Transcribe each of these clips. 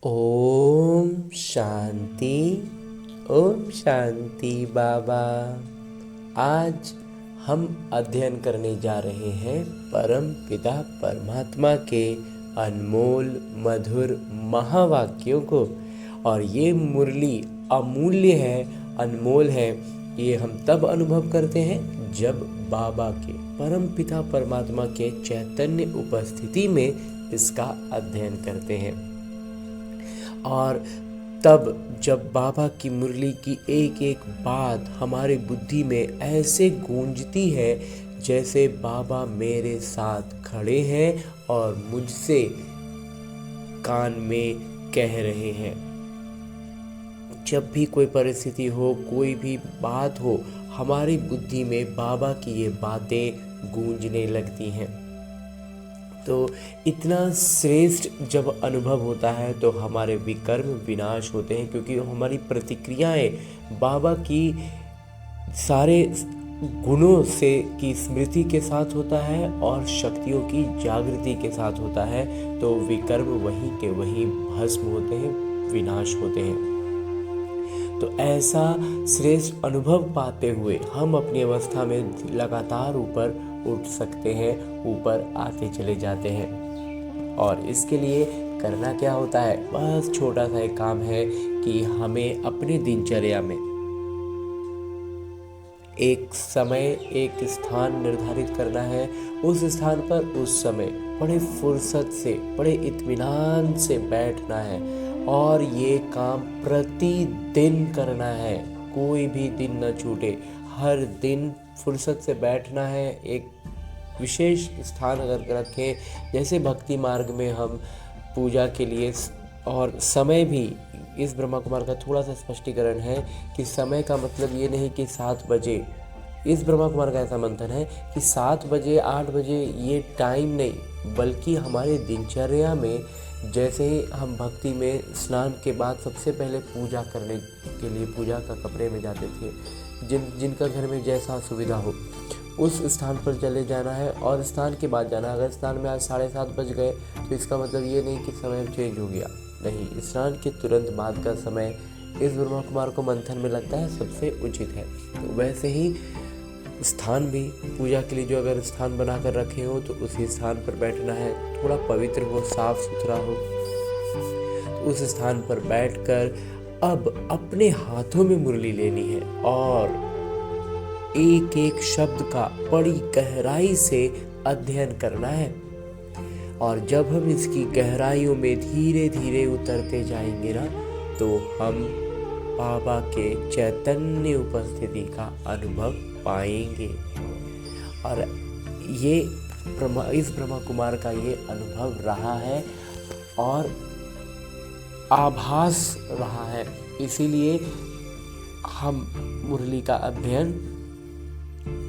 ओम शांति। ओम शांति बाबा। आज हम अध्ययन करने जा रहे हैं परम पिता परमात्मा के अनमोल मधुर महावाक्यों को। और ये मुरली अमूल्य है, अनमोल है। ये हम तब अनुभव करते हैं जब बाबा के परम पिता परमात्मा के चैतन्य उपस्थिति में इसका अध्ययन करते हैं। और तब जब बाबा की मुरली की एक एक बात हमारी बुद्धि में ऐसे गूंजती है जैसे बाबा मेरे साथ खड़े हैं और मुझसे कान में कह रहे हैं। जब भी कोई परिस्थिति हो, कोई भी बात हो, हमारी बुद्धि में बाबा की ये बातें गूंजने लगती हैं। तो इतना श्रेष्ठ जब अनुभव होता है तो हमारे विकर्म विनाश होते हैं, क्योंकि हमारी प्रतिक्रियाएं बाबा की सारे गुणों से की स्मृति के साथ होता है और शक्तियों की जागृति के साथ होता है। तो विकर्म वहीं के वहीं भस्म होते हैं, विनाश होते हैं। तो ऐसा श्रेष्ठ अनुभव पाते हुए हम अपनी अवस्था में लगातार ऊपर उठ सकते हैं, ऊपर आते चले जाते हैं। और इसके लिए करना क्या होता है? बस छोटा सा एक काम है कि हमें अपने दिनचर्या में एक समय, एक स्थान निर्धारित करना है। उस स्थान पर उस समय बड़े फुर्सत से, बड़े इत्मीनान से बैठना है और ये काम प्रतिदिन करना है। कोई भी दिन न छूटे, हर दिन फुर्सत से बैठना है। एक विशेष स्थान अगर रखें, जैसे भक्ति मार्ग में हम पूजा के लिए, और समय भी इस ब्रह्मा कुमार का थोड़ा सा स्पष्टीकरण है कि समय का मतलब ये नहीं कि 7 बजे। इस ब्रह्मा कुमार का ऐसा मंथन है कि 7 बजे 8 बजे ये टाइम नहीं, बल्कि हमारे दिनचर्या में जैसे हम भक्ति में स्नान के बाद सबसे पहले पूजा करने के लिए पूजा का कमरे में जाते थे, जिनका घर में जैसा सुविधा हो उस स्थान पर चले जाना है और स्नान के बाद जाना है। अगर स्नान में आज 7:30 बज गए तो इसका मतलब ये नहीं कि समय चेंज हो गया, नहीं, स्नान के तुरंत बाद का समय इस ब्रह्मा कुमार को मंथन में लगता है सबसे उचित है। तो वैसे ही स्थान भी पूजा के लिए जो अगर स्थान बनाकर रखे हो तो उसी स्थान पर बैठना है, थोड़ा पवित्र हो, साफ सुथरा हो। तो उस स्थान पर बैठकर अब अपने हाथों में मुरली लेनी है और एक एक शब्द का बड़ी गहराई से अध्ययन करना है। और जब हम इसकी गहराइयों में धीरे धीरे उतरते जाएंगे ना, तो हम बाबा के चैतन्य उपस्थिति का अनुभव पाएंगे। और ये इस ब्रह्मा कुमार का ये अनुभव रहा है और आभास रहा है। इसीलिए हम मुरली का अध्ययन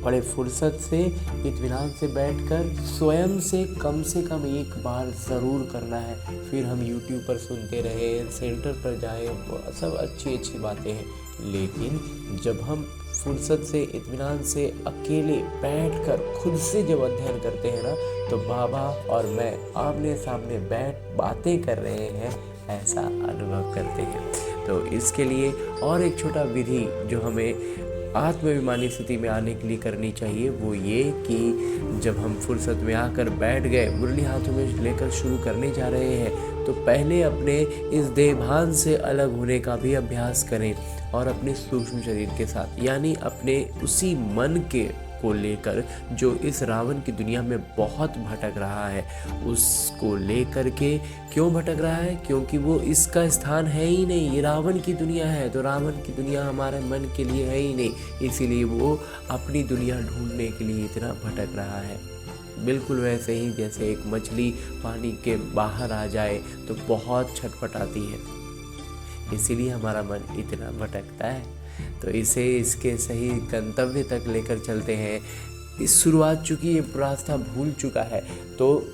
बड़े फुर्सत से, इत्मीनान से बैठकर स्वयं से कम एक बार ज़रूर करना है। फिर हम YouTube पर सुनते रहे, सेंटर पर जाए, सब अच्छी बातें हैं, लेकिन जब हम फुर्सत से, इत्मीनान से अकेले बैठकर खुद से जब अध्ययन करते हैं ना, तो बाबा और मैं आमने सामने बैठ बातें कर रहे हैं, ऐसा अनुभव करते हैं। तो इसके लिए और एक छोटा विधि जो हमें आत्माभिमानी स्थिति में आने के लिए करनी चाहिए, वो ये कि जब हम फुर्सत में आकर बैठ गए, मुरली हाथों में लेकर शुरू करने जा रहे हैं, तो पहले अपने इस देहभान से अलग होने का भी अभ्यास करें और अपने सूक्ष्म शरीर के साथ, यानी अपने उसी मन के को लेकर जो इस रावण की दुनिया में बहुत भटक रहा है, उसको लेकर के। क्यों भटक रहा है? क्योंकि वो इसका स्थान है ही नहीं, ये रावण की दुनिया है। तो रावण की दुनिया हमारे मन के लिए है ही नहीं, इसीलिए वो अपनी दुनिया ढूंढने के लिए इतना भटक रहा है। बिल्कुल वैसे ही जैसे एक मछली पानी के बाहर आ जाए तो बहुत छटपटाती है, इसीलिए हमारा मन इतना भटकता है। तो इसे इसके सही गंतव्य तक लेकर चलते हैं। इस शुरुआत, चूँकि ये रास्ता भूल चुका है, तो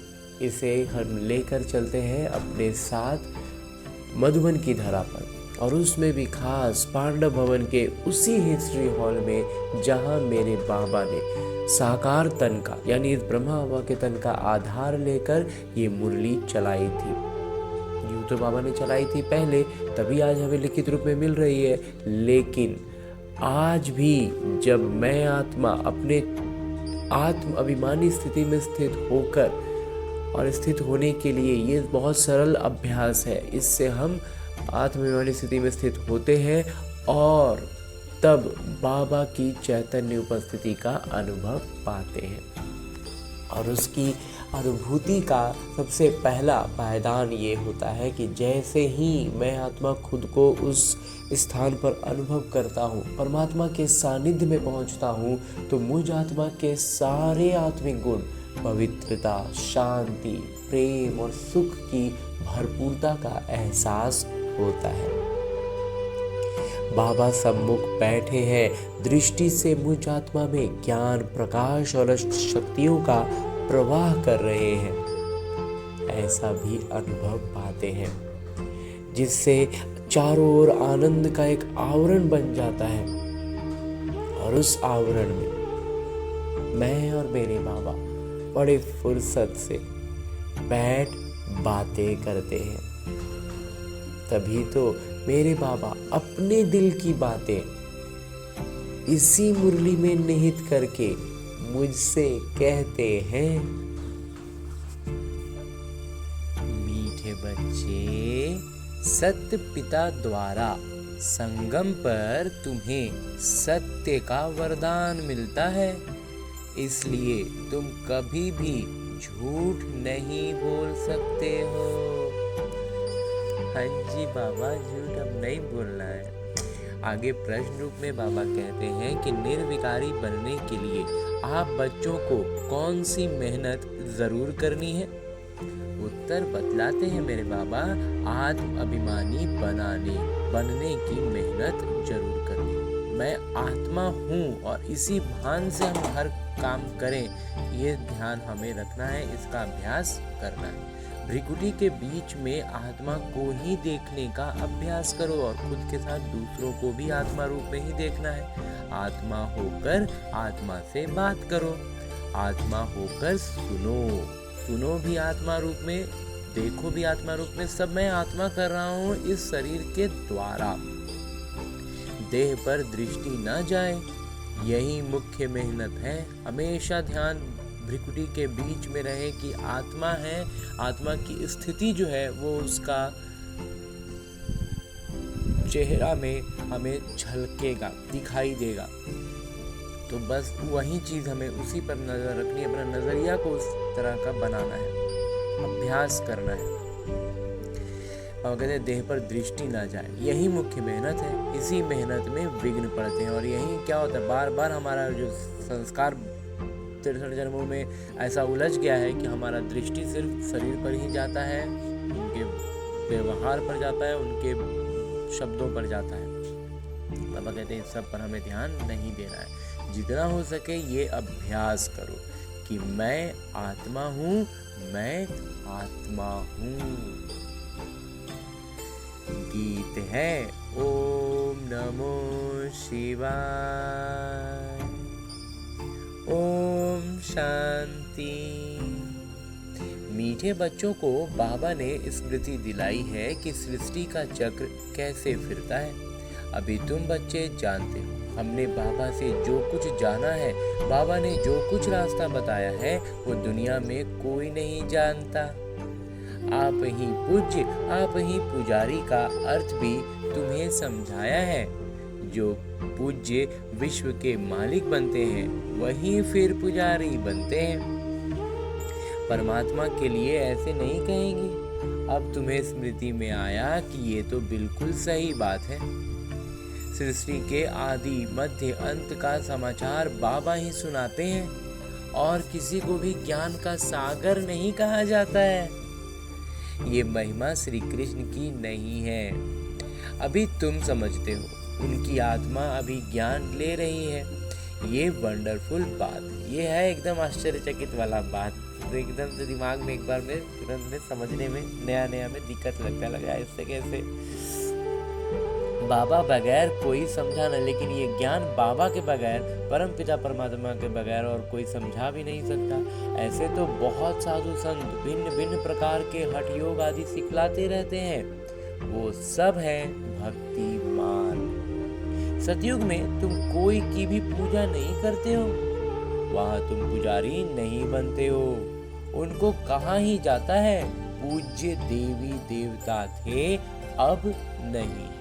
इसे हम लेकर चलते हैं अपने साथ मधुबन की धरा पर, और उसमें भी खास पांडव भवन के उसी हिस्ट्री हॉल में जहाँ मेरे बाबा ने साकार तन का, यानी इस ब्रह्मा बाबा के तन का आधार लेकर ये मुरली चलाई थी। यूँ तो बाबा ने चलाई थी पहले, तभी आज हमें लिखित रूप में मिल रही है। लेकिन आज भी जब मैं आत्मा अपने आत्म अभिमानी स्थिति में स्थित होकर और स्थित होने के लिए, ये बहुत सरल अभ्यास है, इससे हम आत्माभिमानी स्थिति में स्थित होते हैं और तब बाबा की चैतन्य उपस्थिति का अनुभव पाते हैं। और उसकी अनुभूति का सबसे पहला पायदान ये होता है कि जैसे ही मैं आत्मा खुद को उस स्थान पर अनुभव करता हूँ, परमात्मा के सानिध्य में पहुँचता हूँ, तो मुझ आत्मा के सारे आत्मिक गुण, पवित्रता, शांति, प्रेम और सुख की भरपूरता का एहसास होता है। बाबा सम्मुख बैठे हैं, दृष्टि से मुझ आत्मा में ज्ञान, प्रकाश और शक्तियों का प्रवाह कर रहे हैं, ऐसा भी अनुभव पाते हैं, जिससे चारों ओर आनंद का एक आवरण बन जाता है। और उस आवरण में मैं और मेरे बाबा बड़े फुर्सत से बैठ बातें करते हैं। तभी तो मेरे बाबा अपने दिल की बातें इसी मुरली में निहित करके मुझसे कहते हैं, मीठे बच्चे, सत्य पिता द्वारा संगम पर तुम्हें सत्य का वरदान मिलता है, इसलिए तुम कभी भी झूठ नहीं बोल सकते हो। हाँ जी बाबा, झूठ अब नहीं बोलना है। आगे प्रश्न रूप में बाबा कहते हैं कि निर्विकारी बनने के लिए आप बच्चों को कौन सी मेहनत जरूर करनी है? उत्तर बतलाते हैं मेरे बाबा, आत्म अभिमानी बनने की मेहनत जरूर करनी। मैं आत्मा हूँ और इसी भान से हम हर काम करें, ये ध्यान हमें रखना है, इसका अभ्यास करना है। भ्रिकुटी के बीच में आत्मा को ही देखने का अभ्यास करो और खुद के साथ दूसरों को भी आत्मा रूप में ही देखना है। आत्मा होकर आत्मा से बात करो, आत्मा होकर सुनो भी आत्मा रूप में, देखो भी आत्मा रूप में। सब मैं आत्मा कर रहा हूँ इस शरीर के द्वारा। देह पर दृष्टि न जाए, यही मुख्य मेहनत है। हमेशा ध्यान भ्रिकुटी के बीच में रहे कि आत्मा है, आत्मा की स्थिति जो है वो उसका चेहरा में हमें झलकेगा, दिखाई देगा। तो बस वही चीज हमें उसी पर नजर रखनी है, अपना नजरिया को उस तरह का बनाना है, अभ्यास करना है। और कहते हैं देह पर दृष्टि ना जाए, यही मुख्य मेहनत है। इसी मेहनत में विघ्न पड़ते हैं और यही क्या होता है, बार बार हमारा जो संस्कार 63 जन्मों में ऐसा उलझ गया है कि हमारा दृष्टि सिर्फ शरीर पर ही जाता है, उनके व्यवहार पर जाता है, उनके शब्दों पर जाता है। बाबा कहते हैं इस सब पर हमें ध्यान नहीं देना है। जितना हो सके ये अभ्यास करो कि मैं आत्मा हूँ, मैं आत्मा हूँ। गीत है ओम नमो शिवाय, ओम शांति। मीठे बच्चों को बाबा ने स्मृति दिलाई है कि सृष्टि का चक्र कैसे फिरता है। अभी तुम बच्चे जानते हो, हमने बाबा से जो कुछ जाना है, बाबा ने जो कुछ रास्ता बताया है, वो दुनिया में कोई नहीं जानता। आप ही पूज्य, आप ही पुजारी का अर्थ भी तुम्हें समझाया है। जो पूज्य विश्व के मालिक बनते हैं, वही फिर पुजारी बनते हैं। परमात्मा के लिए ऐसे नहीं कहेंगे। अब तुम्हें स्मृति में आया कि ये तो बिल्कुल सही बात है। सृष्टि के आदि मध्य अंत का समाचार बाबा ही सुनाते हैं और किसी को भी ज्ञान का सागर नहीं कहा जाता है। ये महिमा श्री कृष्ण की नहीं है, अभी तुम समझते हो। उनकी आत्मा अभी ज्ञान ले रही है। ये वंडरफुल बात, ये है एकदम आश्चर्यचकित वाला बात। तो एकदम से दिमाग में एक बार में तुरंत में समझने में नया में दिक्कत लगता लगा इससे कैसे। बाबा बगैर कोई समझा न, लेकिन ये ज्ञान बाबा के बगैर, परम पिता परमात्मा के बगैर और कोई समझा भी नहीं सकता। ऐसे तो बहुत साधु संत भिन्न भिन्न प्रकार के हठ योग आदि सिखलाते रहते हैं, वो सब है भक्ति मार्ग। सतयुग में तुम कोई की भी पूजा नहीं करते हो, वहां तुम पुजारी नहीं बनते हो, उनको कहाँ ही जाता है। पूज्य देवी देवता थे, अब नहीं है,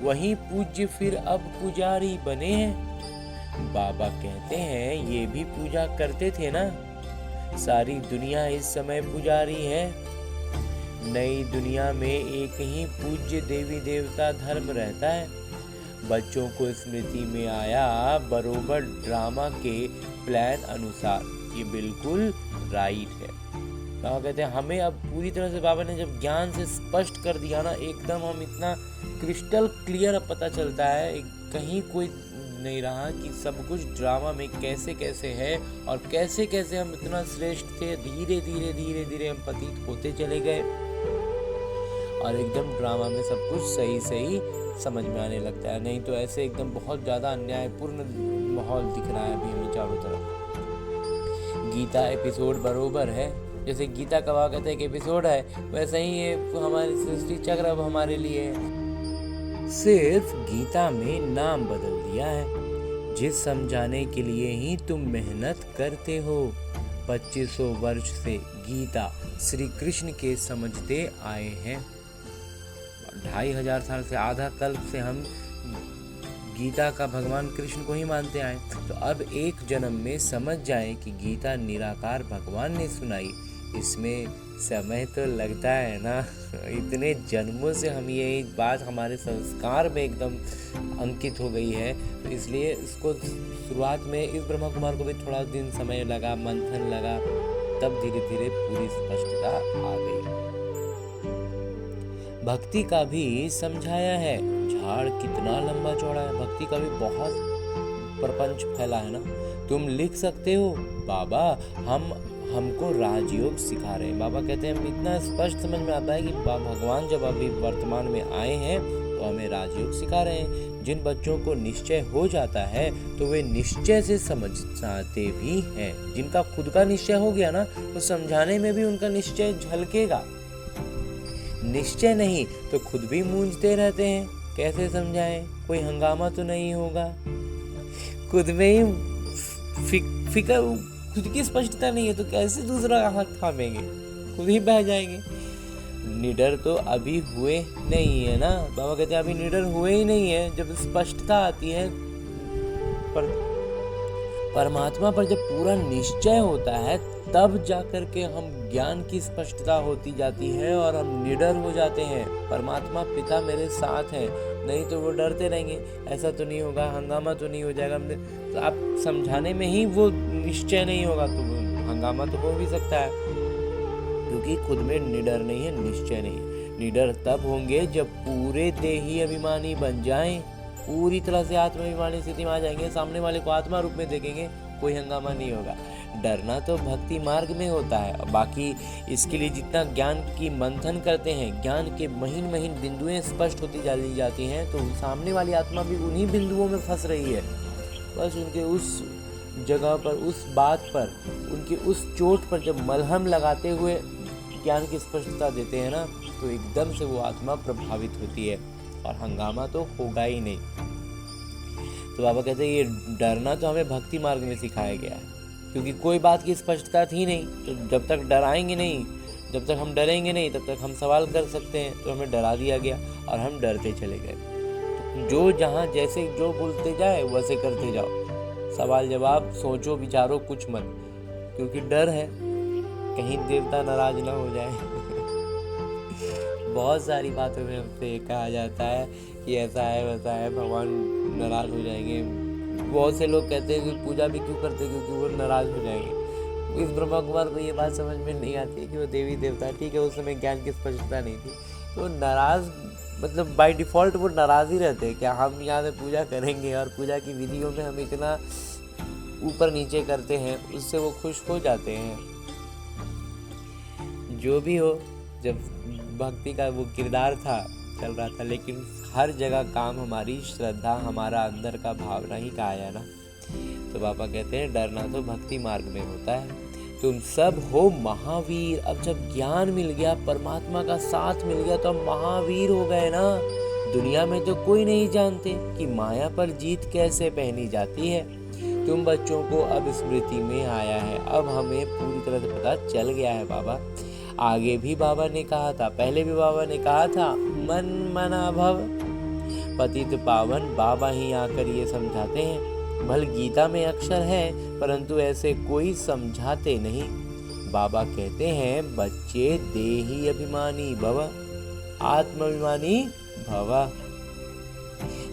वही पूज्य फिर अब पुजारी बने हैं। बाबा कहते हैं ये भी पूजा करते थे ना। सारी दुनिया इस समय पुजारी है। नई दुनिया में एक ही पूज्य देवी देवता धर्म रहता है। बच्चों को स्मृति में आया बरोबर ड्रामा के प्लान अनुसार, ये बिल्कुल राइट है। बाबा कहते हैं हमें अब पूरी तरह से, बाबा ने जब ज्ञान से स्पष्ट कर दिया ना, एकदम हम इतना क्रिस्टल क्लियर अब पता चलता है, कहीं कोई नहीं रहा कि सब कुछ ड्रामा में कैसे कैसे है और कैसे कैसे हम इतना श्रेष्ठ थे। धीरे धीरे धीरे धीरे हम पतित होते चले गए और एकदम ड्रामा में सब कुछ सही सही समझ में आने लगता है। नहीं तो ऐसे एकदम बहुत ज़्यादा अन्यायपूर्ण माहौल दिख रहा है अभी हमें चारों तरफ। गीता एपिसोड बरोबर है, जैसे गीता का वाक्य कहते हैं कि एपिसोड है, वैसे ही ये हमारी सृष्टि चक्र अब हमारे लिए है। सिर्फ गीता में नाम बदल दिया है। जिस समझाने के लिए ही तुम मेहनत करते हो, 2500 वर्ष से गीता श्री कृष्ण के समझते आए हैं। 2500 साल से, आधा कल्प से हम गीता का भगवान कृष्ण को ही मानते आए। तो अब एक जन्म में समझ जाए कि गीता निराकार भगवान ने सुनाई, इसमें समय तो लगता है ना। इतने जन्मों से हम ये एक बात हमारे संस्कार में एकदम अंकित हो गई है, तो इसलिए इसको शुरुआत में इस ब्रह्मा कुमार को भी थोड़ा दिन समय लगा, मंथन लगा, तब धीरे धीरे पूरी स्पष्टता आ गई। भक्ति का भी समझाया है, झाड़ कितना लंबा चौड़ा है। भक्ति का भी बहुत प्रपंच फैला है ना। तुम लिख सकते हो बाबा हमको राजयोग सिखा रहे हैं। बाबा कहते हैं हम इतना स्पष्ट समझ में आता है कि भगवान जब अभी वर्तमान में आए हैं तो हमें राजयोग सिखा रहे हैं। जिन बच्चों को निश्चय हो जाता है तो वे निश्चय से समझाते भी हैं। जिनका खुद का निश्चय हो गया ना, तो समझाने में भी उनका निश्चय झलकेगा। निश्चय नहीं तो खुद भी मूंझते रहते हैं, कैसे समझाएं, कोई हंगामा तो नहीं होगा। खुद में ही फिक्र, खुद की स्पष्टता नहीं है तो कैसे दूसरा हाथ थामेंगे, खुद ही बह जाएंगे। निडर तो अभी हुए नहीं है ना। बाबा कहते हैं अभी निडर हुए ही नहीं है। जब स्पष्टता आती है परमात्मा पर, जब पूरा निश्चय होता है, तब जाकर के हम ज्ञान की स्पष्टता होती जाती है और हम निडर हो जाते हैं। परमात्मा पिता मेरे साथ है, नहीं तो वो डरते रहेंगे, ऐसा तो नहीं होगा, हंगामा तो नहीं हो जाएगा। तो आप समझाने में ही वो निश्चय नहीं होगा तो हंगामा तो हो भी सकता है, क्योंकि खुद में निडर नहीं है, निश्चय नहीं है। निडर तब होंगे जब पूरे देही अभिमानी बन जाएं, पूरी तरह से आत्माभिमानी स्थिति में आ जाएंगे, सामने वाले को आत्मा रूप में देखेंगे, कोई हंगामा नहीं होगा। डरना तो भक्ति मार्ग में होता है। बाकी इसके लिए जितना ज्ञान की मंथन करते हैं, ज्ञान के महीन महीन बिंदुएं स्पष्ट होती चली जाती हैं, तो सामने वाली आत्मा भी उन्हीं बिंदुओं में फंस रही है। बस उनके उस जगह पर, उस बात पर, उनकी उस चोट पर जब मलहम लगाते हुए ज्ञान की स्पष्टता देते हैं ना, तो एकदम से वो आत्मा प्रभावित होती है और हंगामा तो होगा ही नहीं। तो बाबा कहते हैं ये डरना तो हमें भक्ति मार्ग में सिखाया गया है, क्योंकि कोई बात की स्पष्टता थी नहीं। तो जब तक डराएंगे नहीं, जब तक हम डरेंगे नहीं, तब तक हम सवाल कर सकते हैं। तो हमें डरा दिया गया और हम डरते चले गए। तो जो जहाँ जैसे जो बोलते जाए वैसे करते जाओ, सवाल जवाब सोचो विचारो कुछ मत, क्योंकि डर है कहीं देवता नाराज ना हो जाए। बहुत सारी बातों में हमसे कहा जाता है कि ऐसा है वैसा है, भगवान नाराज हो जाएंगे। बहुत से लोग कहते हैं कि पूजा भी क्यों करते हैं, क्योंकि वो नाराज हो जाएंगे। इस ब्रह्मा कुमार को ये बात समझ में नहीं आती कि वो देवी देवता, ठीक है उस समय ज्ञान की स्पष्टता नहीं थी, तो नाराज मतलब बाय डिफ़ॉल्ट वो नाराज़ ही रहते हैं। क्या हम यहाँ से पूजा करेंगे और पूजा की विधियों में हम इतना ऊपर नीचे करते हैं, उससे वो खुश हो जाते हैं। जो भी हो, जब भक्ति का वो किरदार था चल रहा था, लेकिन हर जगह काम हमारी श्रद्धा, हमारा अंदर का भावना ही का आया ना। तो बाबा कहते हैं डरना तो भक्ति मार्ग में होता है। तुम सब हो महावीर। अब जब ज्ञान मिल गया, परमात्मा का साथ मिल गया, तो हम महावीर हो गए ना। दुनिया में तो कोई नहीं जानते कि माया पर जीत कैसे पहनी जाती है। तुम बच्चों को अब स्मृति में आया है, अब हमें पूरी तरह से पता चल गया है बाबा। आगे भी बाबा ने कहा था, पहले भी बाबा ने कहा था, मन मना भव पतित पावन। बाबा ही आकर ये समझाते हैं। भले गीता में अक्षर है, परंतु ऐसे कोई समझाते नहीं। बाबा कहते हैं बच्चे देही अभिमानी भव, आत्माभिमानी भव।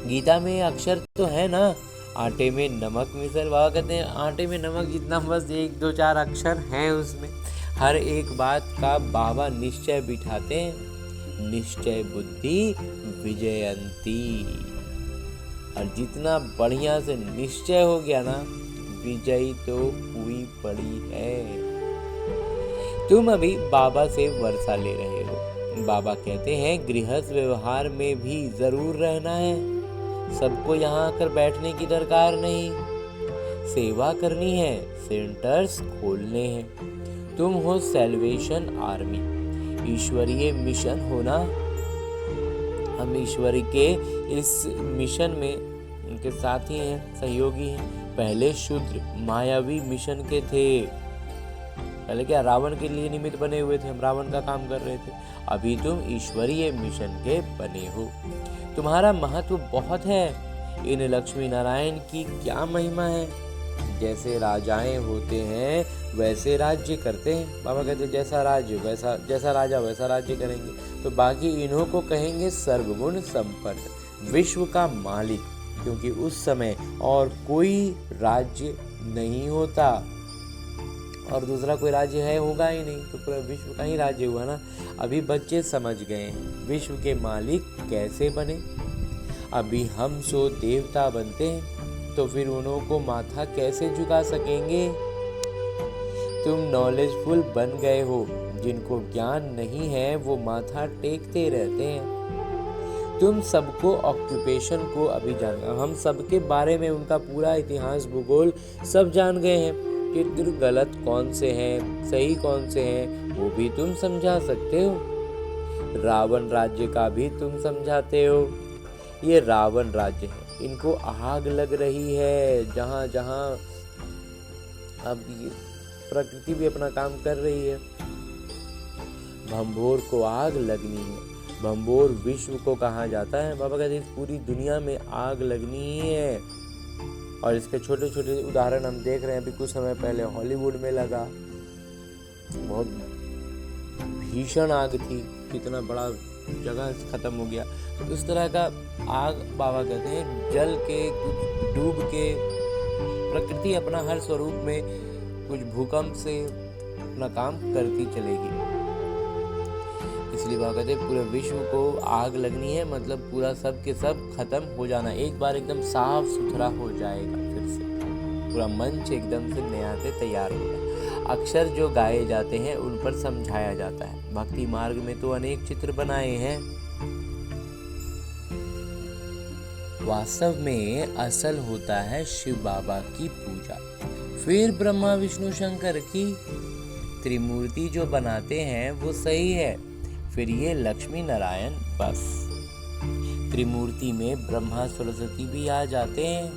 गीता में अक्षर तो है ना, आटे में नमक मिसल। बाबा कहते हैं आटे में नमक जितना, बस 1 2 4 अक्षर हैं उसमें। हर एक बात का बाबा निश्चय बिठाते हैं। निश्चय बुद्धि विजयंती। और जितना बढ़िया से निश्चय हो गया ना, विजयी तो हुई पड़ी है। तुम अभी बाबा से वर्षा ले रहे हो। बाबा कहते हैं गृहस्थ व्यवहार में भी जरूर रहना है। सबको यहाँ आकर बैठने की दरकार नहीं, सेवा करनी है, सेंटर्स खोलने हैं। तुम हो सेल्वेशन आर्मी, ईश्वरीय मिशन होना। हम ईश्वर के इस मिशन में उनके साथी हैं, सहयोगी हैं। पहले शूद्र मायावी मिशन के थे। पहले क्या रावण के लिए निमित्त बने हुए थे, हम रावण का काम कर रहे थे। अभी तुम ईश्वरीय मिशन के बने हो। तुम्हारा महत्व बहुत है। इन लक्ष्मी नारायण की क्या महिमा है। जैसे राजाएं होते हैं वैसे राज्य करते हैं। बाबा कहते हैं जैसा राजा वैसा राज्य करेंगे। तो बाकी इन्हों को कहेंगे सर्वगुण संपन्न, विश्व का मालिक। क्योंकि उस समय और कोई राज्य नहीं होता, और दूसरा कोई राज्य है होगा ही नहीं, तो पूरा विश्व का ही राज्य हुआ ना। अभी बच्चे समझ गए हैं विश्व के मालिक कैसे बने। अभी हम सो देवता बनते हैं, तो फिर उन्हों को माथा कैसे झुका सकेंगे। तुम नॉलेजफुल बन गए हो। जिनको ज्ञान नहीं है वो माथा टेकते रहते हैं। तुम सबको ऑक्यूपेशन को अभी जान, हम सबके बारे में उनका पूरा इतिहास भूगोल सब जान गए हैं। कि गलत कौन से हैं, सही कौन से हैं, वो भी तुम समझा सकते हो। रावण राज्य का भी तुम समझाते हो। ये रावण राज्य है, इनको आग लग रही है जहाँ जहाँ। अब ये प्रकृति भी अपना काम कर रही है। भंभोर को आग लगनी है। भंभोर विश्व को कहा जाता है। बाबा कहते हैं इस पूरी दुनिया में आग लगनी ही है। और इसके छोटे छोटे उदाहरण हम देख रहे हैं। अभी कुछ समय पहले हॉलीवुड में लगा, बहुत भीषण आग थी, कितना बड़ा जगह खत्म हो गया। तो इस तरह का आग बाबा कहते हैं जल के, कुछ डूब के, प्रकृति अपना हर स्वरूप में कुछ भूकंप से अपना काम करती चलेगी। इसलिए बाबा कहते हैं पूरे विश्व को आग लगनी है, मतलब पूरा सब के सब खत्म हो जाना। एक बार एकदम साफ सुथरा हो जाएगा, फिर से पूरा मंच एकदम से नया से तैयार होगा। अक्षर जो गाए जाते हैं उन पर समझाया जाता है। भक्ति मार्ग में तो अनेक चित्र बनाए हैं। वास्तव में असल होता है शिव बाबा की पूजा, फिर ब्रह्मा विष्णु शंकर की। त्रिमूर्ति जो बनाते हैं वो सही है, फिर ये लक्ष्मी नारायण बस। त्रिमूर्ति में ब्रह्मा सरस्वती भी आ जाते हैं।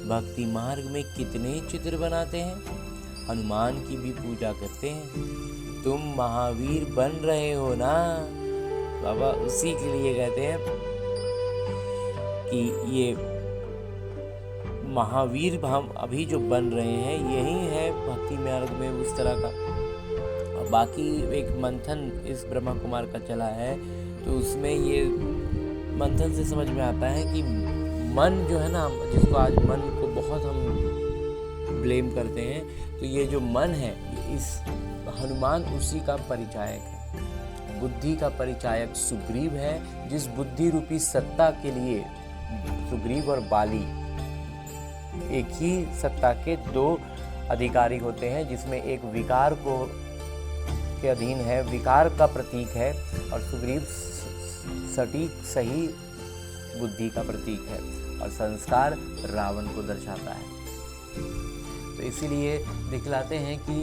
भक्ति मार्ग में कितने चित्र बनाते हैं। हनुमान की भी पूजा करते हैं। तुम महावीर बन रहे हो ना। बाबा उसी के लिए कहते हैं कि ये महावीर हम अभी जो बन रहे हैं यही है भक्ति मार्ग में उस तरह का। बाकी एक मंथन इस ब्रह्मा कुमार का चला है, तो उसमें ये मंथन से समझ में आता है कि मन जो है ना, जिसको आज मन को बहुत हम ब्लेम करते हैं, तो ये जो मन है इस हनुमान उसी का परिचायक है। बुद्धि का परिचायक सुग्रीव है, जिस बुद्धि रूपी सत्ता के लिए सुग्रीव और बाली एक ही सत्ता के 2 अधिकारी होते हैं, जिसमें एक विकार को के अधीन है, विकार का प्रतीक है, और सुग्रीव सटीक सही बुद्धि का प्रतीक है और संस्कार रावण को दर्शाता है। तो इसीलिए दिखलाते हैं कि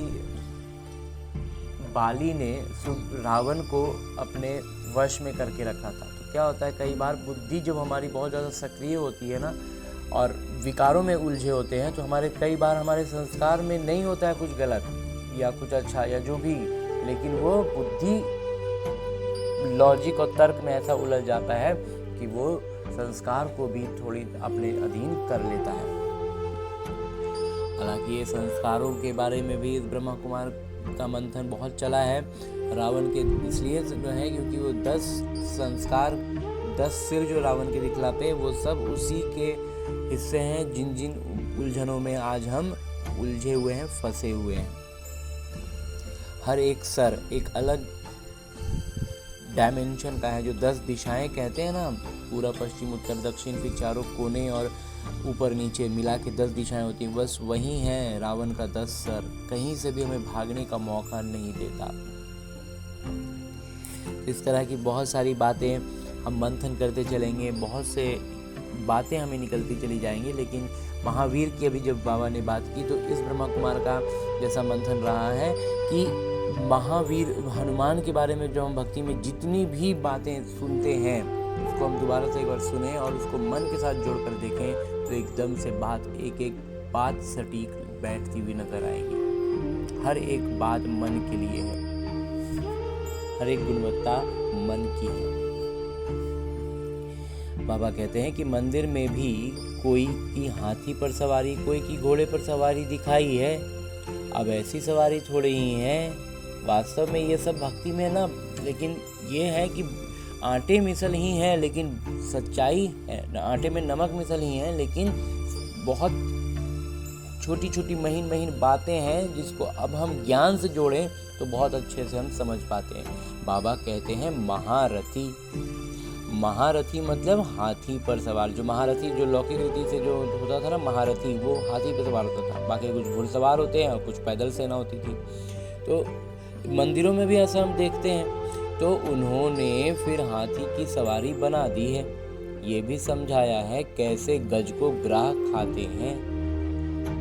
बाली ने रावण को अपने वश में करके रखा था। तो क्या होता है, कई बार बुद्धि जब हमारी बहुत ज़्यादा सक्रिय होती है ना और विकारों में उलझे होते हैं, तो हमारे कई बार हमारे संस्कार में नहीं होता है कुछ गलत या कुछ अच्छा या जो भी, लेकिन वो बुद्धि लॉजिक और तर्क में ऐसा उलझ जाता है कि वो संस्कार को भी थोड़ी अपने अधीन कर लेता है। हालांकि ये संस्कारों के बारे में भी इस ब्रह्मा कुमार का मंथन बहुत चला है रावण के, इसलिए जो है क्योंकि वो 10 संस्कार 10 सिर जो रावण के दिखलाते वो सब उसी के हिस्से हैं जिन जिन उलझनों में आज हम उलझे हुए हैं, फंसे हुए हैं। हर एक सर एक अलग डायमेंशन का है, जो 10 दिशाएं कहते हैं ना, पूरा पश्चिम उत्तर दक्षिण फिर चारों कोने और ऊपर नीचे मिला के 10 दिशाएं होती हैं, बस वही है रावण का 10 सर। कहीं से भी हमें भागने का मौका नहीं देता। इस तरह की बहुत सारी बातें हम मंथन करते चलेंगे, बहुत से बातें हमें निकलती चली जाएंगी, लेकिन महावीर की अभी जब बाबा ने बात की तो इस ब्रह्मा कुमार का जैसा मंथन रहा है कि महावीर हनुमान के बारे में जो हम भक्ति में जितनी भी बातें सुनते हैं उसको हम दोबारा से एक बार सुने और उसको मन के साथ जोड़ कर देखें तो एकदम से बात एक एक बात सटीक बैठती हुई नजर आएगी। हर एक बात मन के लिए है, हर एक गुणवत्ता मन की है। बाबा कहते हैं कि मंदिर में भी कोई की हाथी पर सवारी, कोई की घोड़े पर सवारी दिखाई है, अब ऐसी सवारी थोड़ी ही है। वास्तव में ये सब भक्ति में ना, लेकिन ये है कि आटे मिसल ही है, लेकिन सच्चाई है, आटे में नमक मिसल ही है, लेकिन बहुत छोटी छोटी महीन महीन बातें हैं जिसको अब हम ज्ञान से जोड़ें तो बहुत अच्छे से हम समझ पाते हैं। बाबा कहते हैं महारथी, महारथी मतलब हाथी पर सवार। जो महारथी जो लौकिक रीति से जो होता था ना महारथी, वो हाथी पर सवार होता था, बाकी कुछ घुड़सवार होते हैं और कुछ पैदल सेना होती थी। तो मंदिरों में भी ऐसा हम देखते हैं। तो उन्होंने फिर हाथी की सवारी बना दी है। ये भी समझाया है कैसे गज को ग्राह खाते हैं,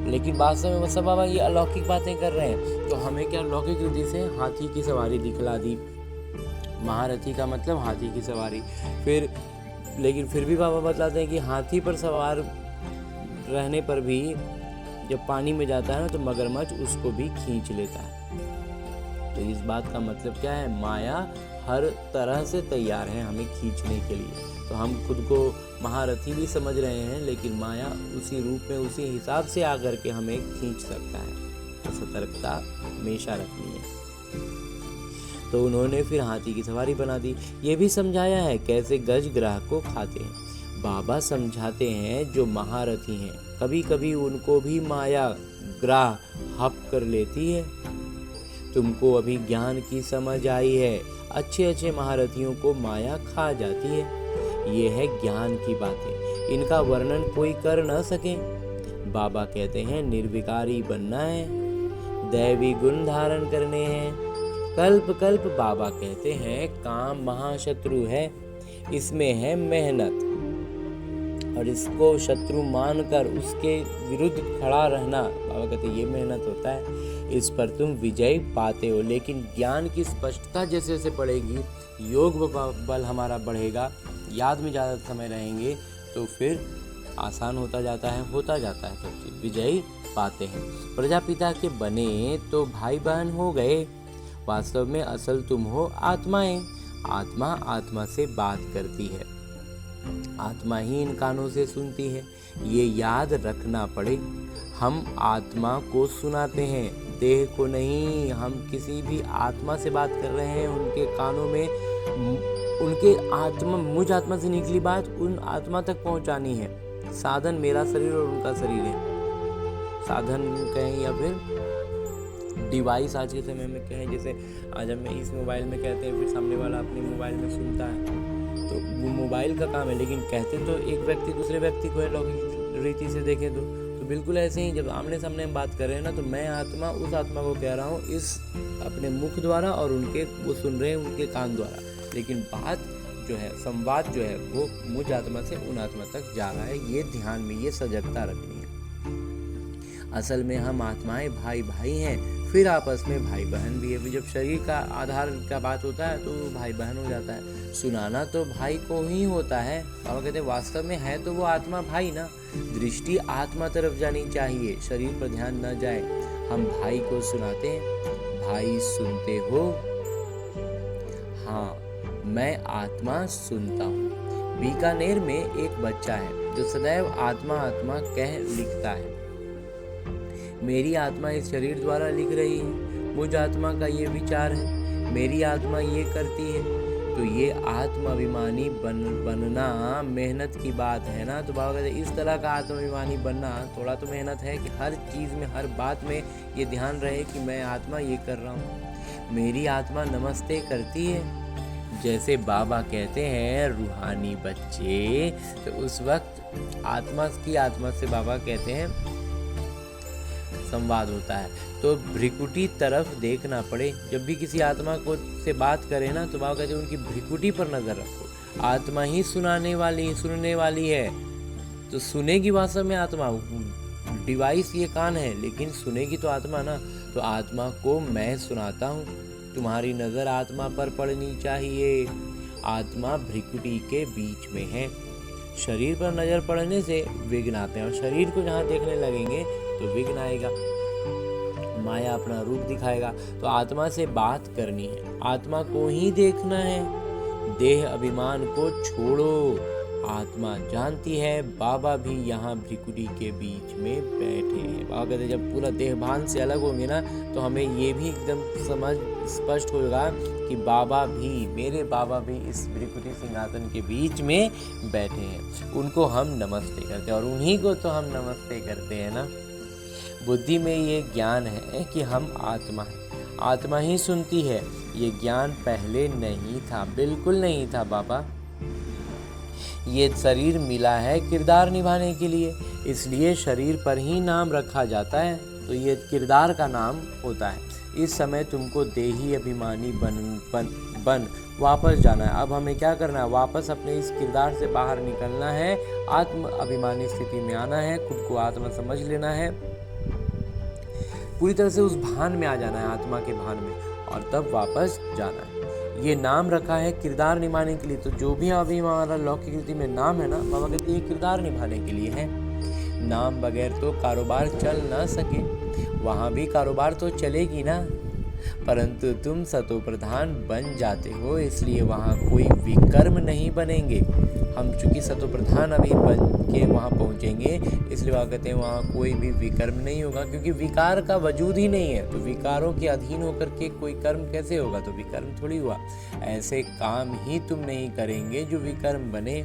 लेकिन वास्तव में सब बाबा ये अलौकिक बातें कर रहे हैं। तो हमें क्या लौकिक रीति से हाथी की सवारी दिखला दी, महारथी का मतलब हाथी की सवारी। फिर लेकिन फिर भी बाबा बतलाते हैं कि हाथी पर सवार रहने पर भी जब पानी में जाता है ना तो मगरमच्छ उसको भी खींच लेता है। तो इस बात का मतलब क्या है, माया हर तरह से तैयार है हमें खींचने के लिए। तो हम खुद को महारथी भी समझ रहे हैं, लेकिन माया उसी रूप में उसी हिसाब से आकर के हमें खींच सकता है। तो सतर्कता हमेशा रखनी है। तो उन्होंने फिर हाथी की सवारी बना दी। ये भी समझाया है कैसे गज ग्राह को खाते हैं। बाबा समझाते हैं जो महारथी हैं कभी कभी उनको भी माया ग्राह हप कर लेती है। तुमको अभी ज्ञान की समझ आई है, अच्छे अच्छे महारथियों को माया खा जाती है। ये है ज्ञान की बातें, इनका वर्णन कोई कर न सके। बाबा कहते हैं निर्विकारी बनना है, दैवी गुण धारण करने हैं। कल्प कल्प बाबा कहते हैं काम महाशत्रु है, इसमें है मेहनत, और इसको शत्रु मानकर उसके विरुद्ध खड़ा रहना। बाबा कहते हैं ये मेहनत होता है, इस पर तुम विजय पाते हो। लेकिन ज्ञान की स्पष्टता जैसे जैसे बढ़ेगी, योग बल हमारा बढ़ेगा, याद में ज़्यादा समय रहेंगे, तो फिर आसान होता जाता है सब चीज़, विजय पाते हैं। प्रजापिता के बने तो भाई बहन हो गए, वास्तव में असल तुम हो आत्माएं। आत्मा आत्मा से बात करती है, आत्मा ही इन कानों से सुनती है, ये याद रखना पड़े। हम आत्मा को सुनाते हैं, देह को नहीं। हम किसी भी आत्मा से बात कर रहे हैं, उनके कानों में उनके आत्मा, मुझ आत्मा से निकली बात उन आत्मा तक पहुंचानी है। साधन मेरा शरीर और उनका शरीर है, साधन कहें या फिर डिवाइस आज के समय में कहें। जैसे आज हम इस मोबाइल में कहते हैं, फिर सामने वाला अपने मोबाइल में सुनता है, तो वो मोबाइल का काम है, लेकिन कहते तो एक व्यक्ति दूसरे व्यक्ति को है। लौकिक रीति से देखें तो बिल्कुल ऐसे ही जब आमने सामने हम बात कर रहे हैं ना, तो मैं आत्मा उस आत्मा को कह रहा हूँ इस अपने मुख द्वारा, और उनके वो सुन रहे हैं उनके कान द्वारा। लेकिन बात जो है, संवाद जो है वो मुझ आत्मा से उन आत्मा तक जा रहा है। ये ध्यान में ये सजगता रखनी है। असल में हम आत्माएं भाई भाई हैं, फिर आपस में भाई बहन भी है। जब शरीर का आधार का बात होता है तो भाई बहन हो जाता है। सुनाना तो भाई को ही होता है। बाबा कहते हैं वास्तव में है तो वो आत्मा भाई ना। दृष्टि आत्मा तरफ जानी चाहिए, शरीर पर ध्यान न जाए। हम भाई को सुनाते हैं, भाई सुनते हो? हाँ, मैं आत्मा सुनता हूँ। बीकानेर में एक बच्चा है जो सदैव आत्मा आत्मा कह लिखता है। मेरी आत्मा इस शरीर द्वारा लिख रही है, मुझ आत्मा का ये विचार है, मेरी आत्मा ये करती है। तो ये आत्माभिमानी बनना मेहनत की बात है ना। तो बाबा कहते इस तरह का आत्माभिमानी बनना थोड़ा तो मेहनत है कि हर चीज़ में, हर बात में ये ध्यान रहे कि मैं आत्मा ये कर रहा हूँ, मेरी आत्मा नमस्ते करती है। जैसे बाबा कहते हैं रूहानी बच्चे, तो उस वक्त आत्मा से बाबा कहते हैं संवाद होता है। तो भ्रिकुटी तरफ देखना पड़े। जब भी किसी आत्मा को से बात करें ना, तो बाबा कहते हैं उनकी भ्रिकुटी पर नजर रखो। आत्मा ही सुनने वाली है, तो सुनेगी वास्तव में आत्मा। डिवाइस ये कान है, लेकिन सुनेगी तो आत्मा ना। तो आत्मा को मैं सुनाता हूँ, तुम्हारी नजर आत्मा पर पड़नी चाहिए। आत्मा भ्रिकुटी के बीच में है। शरीर पर नजर पड़ने से विघ्न आते हैं, और शरीर को जहाँ देखने लगेंगे तो विघ्न आएगा, माया अपना रूप दिखाएगा। तो आत्मा से बात करनी है, आत्मा को ही देखना है। देह अभिमान को छोड़ो, आत्मा जानती है बाबा भी यहाँ भ्रिकुटी के बीच में बैठे हैं। बाबा कहते जब पूरा देह भान से अलग होंगे ना, तो हमें ये भी एकदम स्पष्ट होगा कि बाबा भी, मेरे बाबा भी इस भ्रिकुटी सिंहासन के बीच में बैठे हैं। उनको हम नमस्ते करते हैं, और उन्हीं को तो हम नमस्ते करते हैं ना। बुद्धि में ये ज्ञान है कि हम आत्मा हैं, आत्मा ही सुनती है। ये ज्ञान पहले नहीं था, बिल्कुल नहीं था बाबा। ये शरीर मिला है किरदार निभाने के लिए, इसलिए शरीर पर ही नाम रखा जाता है। तो ये किरदार का नाम होता है। इस समय तुमको देही अभिमानी बन वापस जाना है। अब हमें क्या करना है? वापस अपने इस किरदार से बाहर निकलना है, आत्म अभिमानी स्थिति में आना है, खुद को आत्मा समझ लेना है, पूरी तरह से उस भान में आ जाना है, आत्मा के भान में, और तब वापस जाना है। ये नाम रखा है किरदार निभाने के लिए। तो जो भी अभी हमारा लौकिक रीति में नाम है ना, बाबा कहते हैं किरदार निभाने के लिए है। नाम बगैर तो कारोबार चल ना सके। वहाँ भी कारोबार तो चलेगी ना, परंतु तुम सतो प्रधान बन जाते हो, इसलिए वहाँ कोई विकर्म नहीं बनेंगे। हम चूंकि सतो प्रधान अभी बन के वहाँ पहुँचेंगे, इसलिए वहाँ कहते हैं वहाँ कोई भी विकर्म नहीं होगा, क्योंकि विकार का वजूद ही नहीं है। तो विकारों के अधीन होकर के कोई कर्म कैसे होगा? तो विकर्म थोड़ी हुआ। ऐसे काम ही तुम नहीं करेंगे जो विकर्म बने।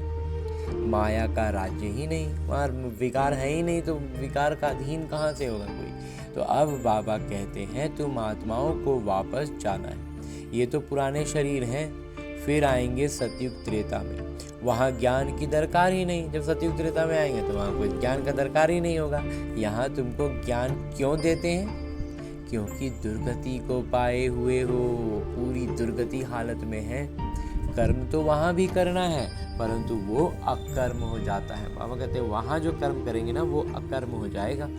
माया का राज्य ही नहीं, वहाँ विकार है ही नहीं, तो विकार का अधीन कहाँ से होगा कोई? तो अब बाबा कहते हैं तुम आत्माओं को वापस जाना है। ये तो पुराने शरीर हैं, फिर आएंगे सतयुग त्रेता में, वहाँ ज्ञान की दरकार ही नहीं। जब सतयुग त्रेता में आएंगे तो वहाँ कोई ज्ञान का दरकार ही नहीं होगा। यहाँ तुमको ज्ञान क्यों देते हैं? क्योंकि दुर्गति को पाए हुए हो, पूरी दुर्गति हालत में है। कर्म तो वहाँ भी करना है, परंतु वो अकर्म हो जाता है। बाबा कहते हैं वहाँ जो कर्म करेंगे ना, वो अकर्म हो जाएगा।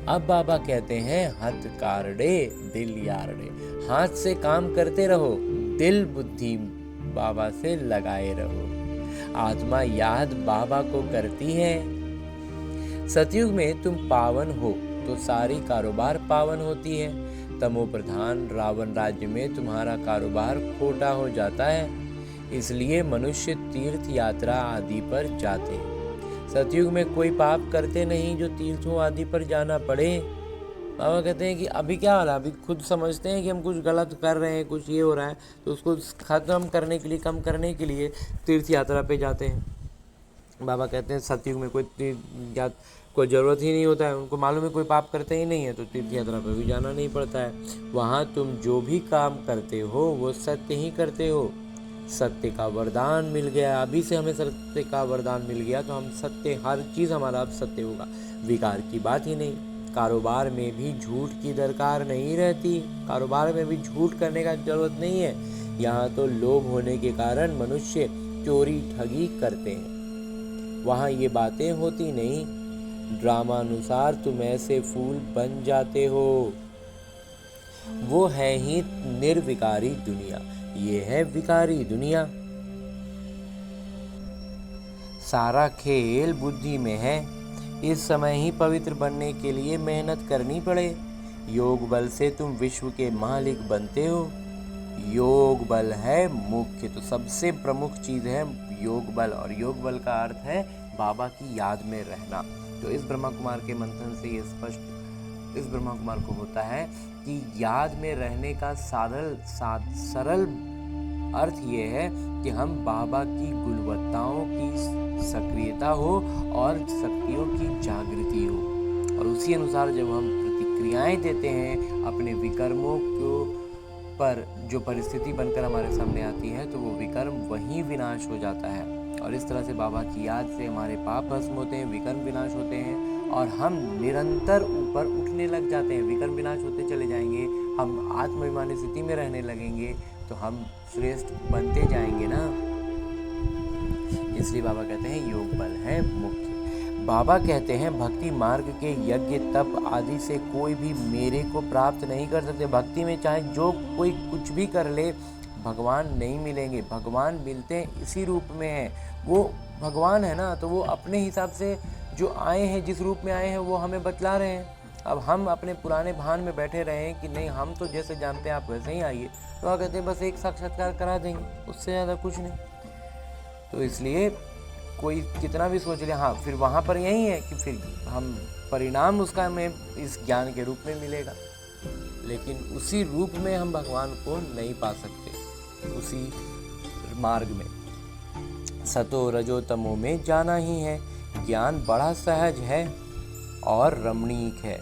अब बाबा कहते हैं हथ कारडे दिल यारडे, हाथ से काम करते रहो, दिल बुद्धि बाबा से लगाए रहो। आत्मा याद बाबा को करती है। सतयुग में तुम पावन हो तो सारी कारोबार पावन होती है। तमो प्रधान रावण राज्य में तुम्हारा कारोबार खोटा हो जाता है, इसलिए मनुष्य तीर्थ यात्रा आदि पर जाते हैं। सतयुग में कोई पाप करते नहीं जो तीर्थों आदि पर जाना पड़े। बाबा कहते हैं कि अभी क्या हो रहा है, अभी खुद समझते हैं कि हम कुछ गलत कर रहे हैं, कुछ ये हो रहा है, तो उसको ख़त्म करने के लिए, कम करने के लिए तीर्थ यात्रा पे जाते हैं। बाबा कहते हैं सतयुग में कोई ज़रूरत ही नहीं होता है, उनको मालूम है कोई पाप करते ही नहीं है, तो तीर्थ यात्रा पर भी जाना नहीं पड़ता है। वहाँ तुम जो भी काम करते हो वो सत्य ही करते हो। सत्य का वरदान मिल गया, अभी से हमें सत्य का वरदान मिल गया, तो हम सत्य, हर चीज़ हमारा अब सत्य होगा, विकार की बात ही नहीं। कारोबार में भी झूठ की दरकार नहीं रहती, कारोबार में भी झूठ करने का जरूरत नहीं है, यहाँ तो लोभ होने के कारण मनुष्य चोरी ठगी करते हैं। वहाँ ये बातें होती नहीं। ड्रामानुसार तुम ऐसे फूल बन जाते हो। वो है ही निर्विकारी दुनिया, ये है विकारी दुनिया। सारा खेल बुद्धि में है। इस समय ही पवित्र बनने के लिए मेहनत करनी पड़े। योग बल से तुम विश्व के मालिक बनते हो। योग बल है मुख्य, तो सबसे प्रमुख चीज है योग बल, और योग बल का अर्थ है बाबा की याद में रहना। तो इस ब्रह्मा कुमार के मंथन से ये स्पष्ट इस ब्रह्मा कुमार को होता है कि याद में रहने का सरल अर्थ ये है कि हम बाबा की गुणवत्ताओं की सक्रियता हो और शक्तियों की जागृति हो, और उसी अनुसार जब हम प्रतिक्रियाएं देते हैं अपने विकर्मों को पर, जो परिस्थिति बनकर हमारे सामने आती है, तो वो विकर्म वहीं विनाश हो जाता है। और इस तरह से बाबा की याद से हमारे पाप भस्म होते हैं, विकर्म विनाश होते हैं, और हम निरंतर ऊपर उठने लग जाते हैं। विकर्म विनाश होते चले जाएंगे, हम आत्माभिमानी स्थिति में रहने लगेंगे, तो हम श्रेष्ठ बनते जाएंगे ना। इसलिए बाबा कहते हैं योग बल है मुख्य। बाबा कहते हैं भक्ति मार्ग के यज्ञ तप आदि से कोई भी मेरे को प्राप्त नहीं कर सकते। भक्ति में चाहे जो कोई कुछ भी कर ले, भगवान नहीं मिलेंगे। भगवान मिलते हैं इसी रूप में है। वो भगवान है ना, तो वो अपने हिसाब से जो आए हैं, जिस रूप में आए हैं, वो हमें बतला रहे हैं। अब हम अपने पुराने भान में बैठे रहे हैं कि नहीं, हम तो जैसे जानते हैं आप वैसे ही आइए, तो वो कहते हैं बस एक साक्षात्कार करा देंगे, उससे ज़्यादा कुछ नहीं। तो इसलिए कोई कितना भी सोच ले, हाँ फिर वहाँ पर यही है कि फिर हम परिणाम उसका हमें इस ज्ञान के रूप में मिलेगा, लेकिन उसी रूप में हम भगवान को नहीं पा सकते। उसी मार्ग में सतो रजो तमो में जाना ही है। ज्ञान बड़ा सहज है और रमणीक है,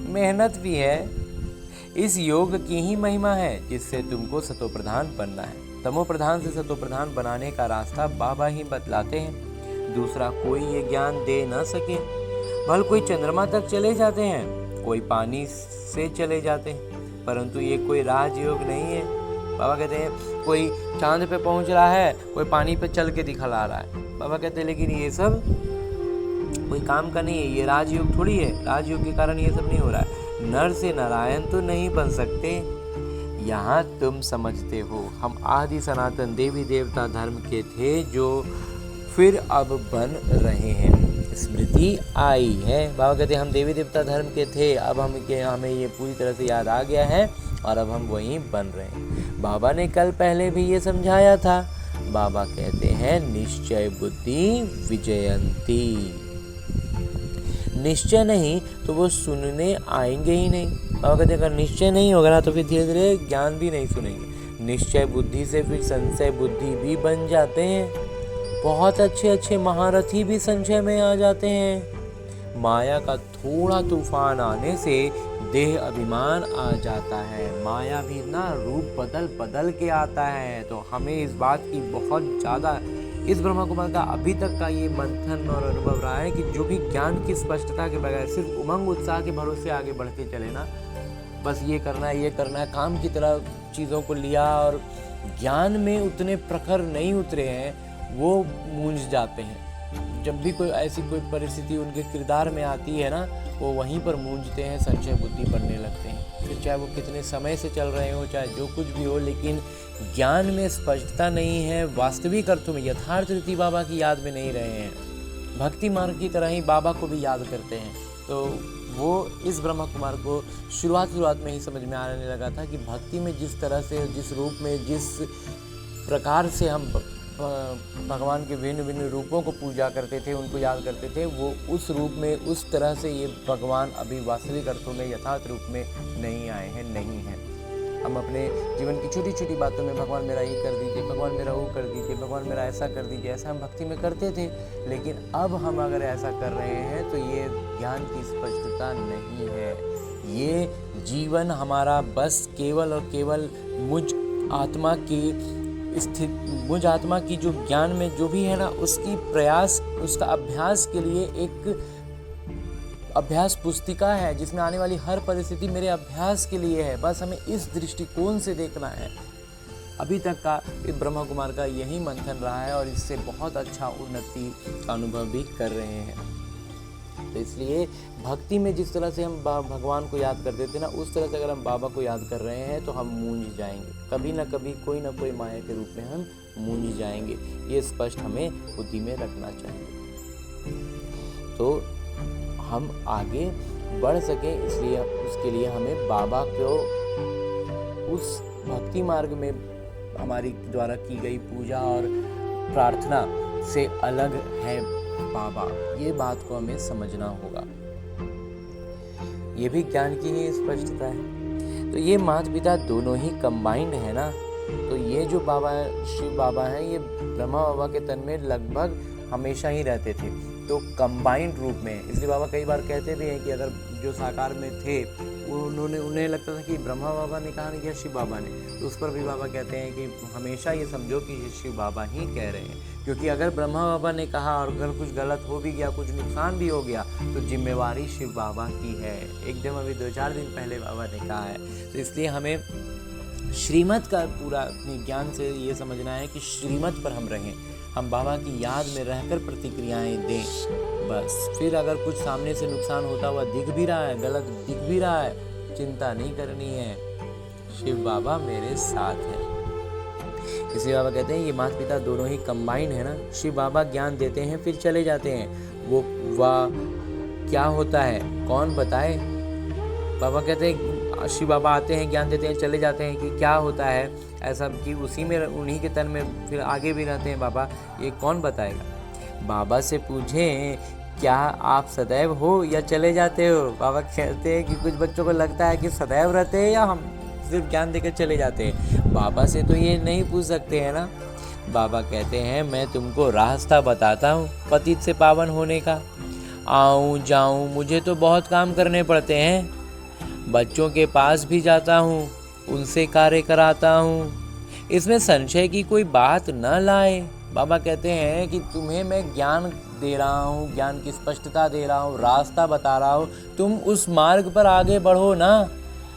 मेहनत भी है। इस योग की ही महिमा है जिससे तुमको सतो प्रधान बनना है। तमो प्रधान से सतो प्रधान बनाने का रास्ता बाबा ही बतलाते हैं, दूसरा कोई ये ज्ञान दे न सके। भल कोई चंद्रमा तक चले जाते हैं, कोई पानी से चले जाते हैं, परंतु ये कोई राजयोग नहीं है। बाबा कहते हैं कोई चांद पे पहुंच रहा है, कोई पानी पे चल के दिखला रहा है। बाबा कहते हैं लेकिन ये सब कोई काम का नहीं है, ये राजयोग थोड़ी है। राजयोग के कारण ये सब नहीं हो रहा है। नर से नारायण तो नहीं बन सकते। यहाँ तुम समझते हो हम आदि सनातन देवी देवता धर्म के थे, जो फिर अब बन रहे हैं। स्मृति आई है। बाबा कहते हैं हम देवी देवता धर्म के थे, अब हमें ये पूरी तरह से याद आ गया है और अब हम वहीं बन रहे हैं। बाबा ने कल पहले भी ये समझाया था। बाबा कहते हैं निश्चय बुद्धि विजयंती। निश्चय नहीं तो वो सुनने आएंगे ही नहीं। बाबा कहते हैं अगर निश्चय नहीं होगा ना, तो फिर धीरे धीरे ज्ञान भी नहीं सुनेंगे। निश्चय बुद्धि से फिर संशय बुद्धि भी बन जाते हैं। बहुत अच्छे अच्छे महारथी भी संशय में आ जाते हैं। माया का थोड़ा तूफान आने से देह अभिमान आ जाता है। माया भी ना रूप बदल बदल के आता है। तो हमें इस बात की बहुत ज़्यादा, इस ब्रह्मा कुमार का अभी तक का ये मंथन और अनुभव रहा है कि जो भी ज्ञान की स्पष्टता के बगैर सिर्फ उमंग उत्साह के भरोसे आगे बढ़ते चले ना, बस ये करना है, काम की तरह चीज़ों को लिया और ज्ञान में उतने प्रखर नहीं उतरे हैं, वो मूंझ जाते हैं। जब भी कोई ऐसी कोई परिस्थिति उनके किरदार में आती है ना, वो वहीं पर मूंझते हैं, संशय बुद्धि बनने लगते हैं। फिर चाहे वो कितने समय से चल रहे हो, चाहे जो कुछ भी हो, लेकिन ज्ञान में स्पष्टता नहीं है, वास्तविक अर्थों में यथार्थ रीति बाबा की याद में नहीं रहे हैं। भक्ति मार्ग की तरह ही बाबा को भी याद करते हैं। तो वो इस ब्रह्मा कुमार को शुरुआत में ही समझ में आने लगा था कि भक्ति में जिस तरह से, जिस रूप में, जिस प्रकार से हम भगवान के भिन्न भिन्न रूपों को पूजा करते थे, उनको याद करते थे, वो उस रूप में, उस तरह से ये भगवान अभी वास्तविक अर्थों में यथार्थ रूप में नहीं आए हैं, नहीं हैं। हम अपने जीवन की छोटी छोटी बातों में भगवान मेरा ये कर दीजिए, भगवान मेरा वो कर दीजिए, भगवान मेरा ऐसा कर दीजिए, ऐसा हम भक्ति में करते थे। लेकिन अब हम अगर ऐसा कर रहे हैं तो ये ज्ञान की स्पष्टता नहीं है। ये जीवन हमारा बस केवल और केवल मुझ आत्मा की जो ज्ञान में जो भी है ना, उसकी प्रयास, उसका अभ्यास के लिए एक अभ्यास पुस्तिका है, जिसमें आने वाली हर परिस्थिति मेरे अभ्यास के लिए है। बस हमें इस दृष्टिकोण से देखना है। अभी तक का ब्रह्मा कुमार का यही मंथन रहा है और इससे बहुत अच्छा उन्नति का अनुभव भी कर रहे हैं। तो इसलिए भक्ति में जिस तरह से हम भगवान को याद करते थे ना, उस तरह से अगर हम बाबा को याद कर रहे हैं तो हम मूंझ जाएंगे, कभी ना कभी कोई ना कोई माया के रूप में हम मूंझ जाएंगे। ये स्पष्ट हमें बुद्धि में रखना चाहिए। तो हम आगे बढ़ सके, इसलिए उसके लिए हमें बाबा को उस भक्ति मार्ग में हमारी द्वारा की गई पूजा और प्रार्थना से अलग है बाबा, ये बात को हमें समझना होगा। ये भी ज्ञान की ही स्पष्टता है। तो ये माता पिता दोनों ही कंबाइंड है ना। तो ये जो बाबा शिव बाबा हैं, ये ब्रह्मा बाबा के तन में लगभग हमेशा ही रहते थे, तो कंबाइंड रूप में। इसलिए बाबा कई बार कहते भी हैं कि अगर जो साकार में थे उन्हें लगता था कि ब्रह्मा बाबा ने कहा या शिव बाबा ने, तो उस पर भी बाबा कहते हैं कि हमेशा ये समझो कि ये शिव बाबा ही कह रहे हैं, क्योंकि अगर ब्रह्मा बाबा ने कहा और अगर कुछ गलत हो भी गया, कुछ नुकसान भी हो गया, तो जिम्मेवारी शिव बाबा की है। एकदम अभी 2-4 दिन पहले बाबा ने कहा है। तो इसलिए हमें श्रीमत का पूरा अपने ज्ञान से ये समझना है कि श्रीमत पर हम रहें, हम बाबा की याद में रहकर प्रतिक्रियाएं दें बस। फिर अगर कुछ सामने से नुकसान होता हुआ दिख भी रहा है, गलत दिख भी रहा है, चिंता नहीं करनी है, शिव बाबा मेरे साथ है। इसलिए बाबा कहते हैं ये माता पिता दोनों ही कंबाइंड है ना। शिव बाबा ज्ञान देते हैं फिर चले जाते हैं, वो वाह क्या होता है कौन बताए। बाबा कहते हैं शिव बाबा आते हैं, ज्ञान देते हैं, चले जाते हैं, कि क्या होता है ऐसा कि उसी में उन्हीं के तन में फिर आगे भी रहते हैं बाबा, ये कौन बताएगा। बाबा से पूछें क्या आप सदैव हो या चले जाते हो। बाबा कहते हैं कि कुछ बच्चों को लगता है कि सदैव रहते हैं या हम सिर्फ ज्ञान देकर चले जाते हैं। बाबा से तो ये नहीं पूछ सकते हैं ना। बाबा कहते हैं मैं तुमको रास्ता बताता हूँ पतित से पावन होने का। आऊँ जाऊँ मुझे तो बहुत काम करने पड़ते हैं, बच्चों के पास भी जाता हूँ, उनसे कार्य कराता हूँ, इसमें संशय की कोई बात न लाए। बाबा कहते हैं कि तुम्हें मैं ज्ञान दे रहा हूँ, ज्ञान की स्पष्टता दे रहा हूँ, रास्ता बता रहा हूँ, तुम उस मार्ग पर आगे बढ़ो ना।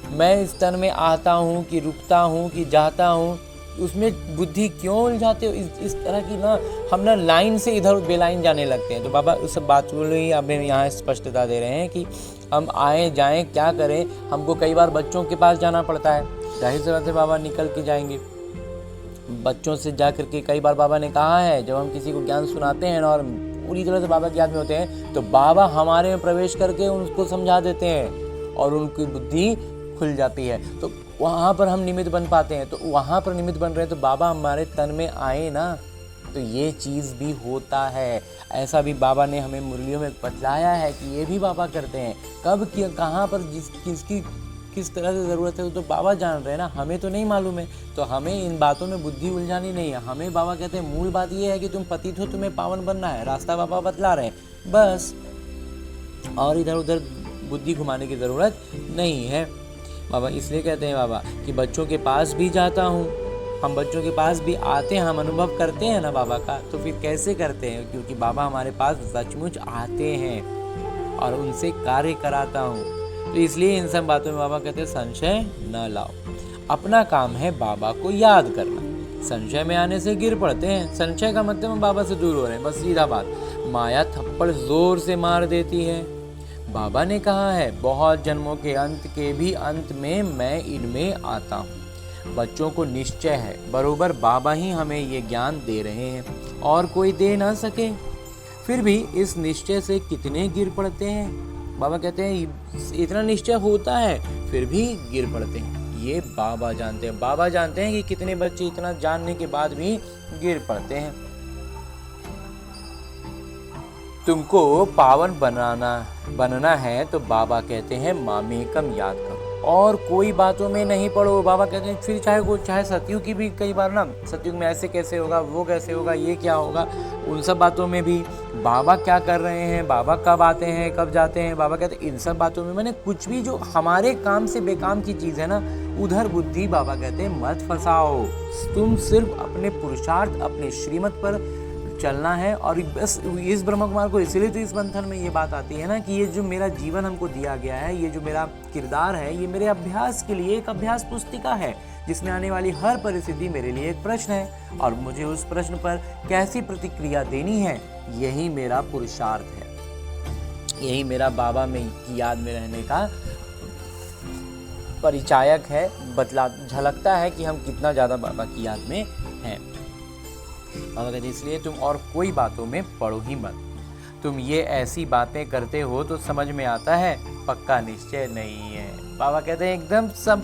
मैं इस तन में आता हूँ कि रुकता हूँ कि जाता हूँ, उसमें बुद्धि क्यों उलझाते हो। इस तरह की ना हम ना लाइन से इधर बेलाइन जाने लगते हैं। तो बाबा उस बात को ही हमें यहाँ स्पष्टता दे रहे हैं कि हम आए जाएं क्या करें, हमको कई बार बच्चों के पास जाना पड़ता है, जाहिर सी बात है बाबा निकल के जाएंगे बच्चों से जा करके। कई बार बाबा ने कहा है जब हम किसी को ज्ञान सुनाते हैं और पूरी तरह से बाबा की याद में होते हैं, तो बाबा हमारे में प्रवेश करके उनको समझा देते हैं और उनकी बुद्धि खुल जाती है, तो वहाँ पर हम निमित्त बन पाते हैं। तो वहाँ पर निमित्त बन रहे हैं तो बाबा हमारे तन में आए ना, तो ये चीज़ भी होता है। ऐसा भी बाबा ने हमें मुरलियों में बतलाया है कि ये भी बाबा करते हैं। कब कहाँ पर किसकी किस तरह से ज़रूरत है तो बाबा जान रहे हैं ना, हमें तो नहीं मालूम है। तो हमें इन बातों में बुद्धि उलझानी नहीं है। हमें बाबा कहते हैं मूल बात ये है कि तुम पतित हो, तुम्हें पावन बनना है, रास्ता बाबा बतला रहे हैं बस, और इधर उधर बुद्धि घुमाने की ज़रूरत नहीं है। बाबा इसलिए कहते हैं बाबा कि बच्चों के पास भी जाता हूँ, हम बच्चों के पास भी आते हैं, हम अनुभव करते हैं ना बाबा का। तो फिर कैसे करते हैं, क्योंकि बाबा हमारे पास सचमुच आते हैं और उनसे कार्य कराता हूँ। तो इसलिए इन सब बातों में बाबा कहते हैं संशय न लाओ। अपना काम है बाबा को याद करना, संशय में आने से गिर पड़ते हैं। संशय का मतलब हम बाबा से दूर हो रहे हैं, बस सीधा बात। माया थप्पड़ जोर से मार देती है। बाबा ने कहा है बहुत जन्मों के अंत के भी अंत में मैं इनमें आता हूँ। बच्चों को निश्चय है बरोबर बाबा ही हमें ये ज्ञान दे रहे हैं और कोई दे ना सके। फिर भी इस निश्चय से कितने गिर पड़ते हैं। बाबा कहते हैं इतना निश्चय होता है फिर भी गिर पड़ते हैं। ये बाबा जानते हैं। बाबा जानते हैं कि कितने बच्चे इतना जानने के बाद भी गिर पड़ते हैं। तुमको पावन बनना है तो बाबा कहते हैं मामेकम याद करो और कोई बातों में नहीं पड़ो। बाबा कहते हैं फिर चाहे सतयुग की भी कई बार ना, सतयुग में ऐसे कैसे होगा, वो कैसे होगा, ये क्या होगा, उन सब बातों में भी बाबा क्या कर रहे हैं, बाबा कब आते हैं कब जाते हैं। बाबा कहते हैं इन सब बातों में मैंने कुछ भी जो हमारे काम से बेकाम की चीज़ है ना, उधर बुद्धि बाबा कहते हैं मत फंसाओ। तुम सिर्फ अपने पुरुषार्थ अपने श्रीमत पर चलना है। और बस इस ब्रह्म कुमार को इसीलिए तो इस बंधन में ये बात आती है ना कि ये जो मेरा जीवन हमको दिया गया है, ये जो मेरा किरदार है, ये मेरे अभ्यास के लिए एक अभ्यास पुस्तिका है जिसमें आने वाली हर परिस्थिति मेरे लिए एक प्रश्न है और मुझे उस प्रश्न पर कैसी प्रतिक्रिया देनी है, यही मेरा पुरुषार्थ है। यही मेरा बाबा में की याद में रहने का परिचायक है, झलकता है कि हम कितना ज़्यादा बाबा की याद में हैं। बाबा कहते इसलिए तुम और कोई बातों में पड़ो ही मत। तुम ये ऐसी बातें करते हो तो समझ में आता है पक्का निश्चय नहीं है। बाबा कहते हैं एकदम सब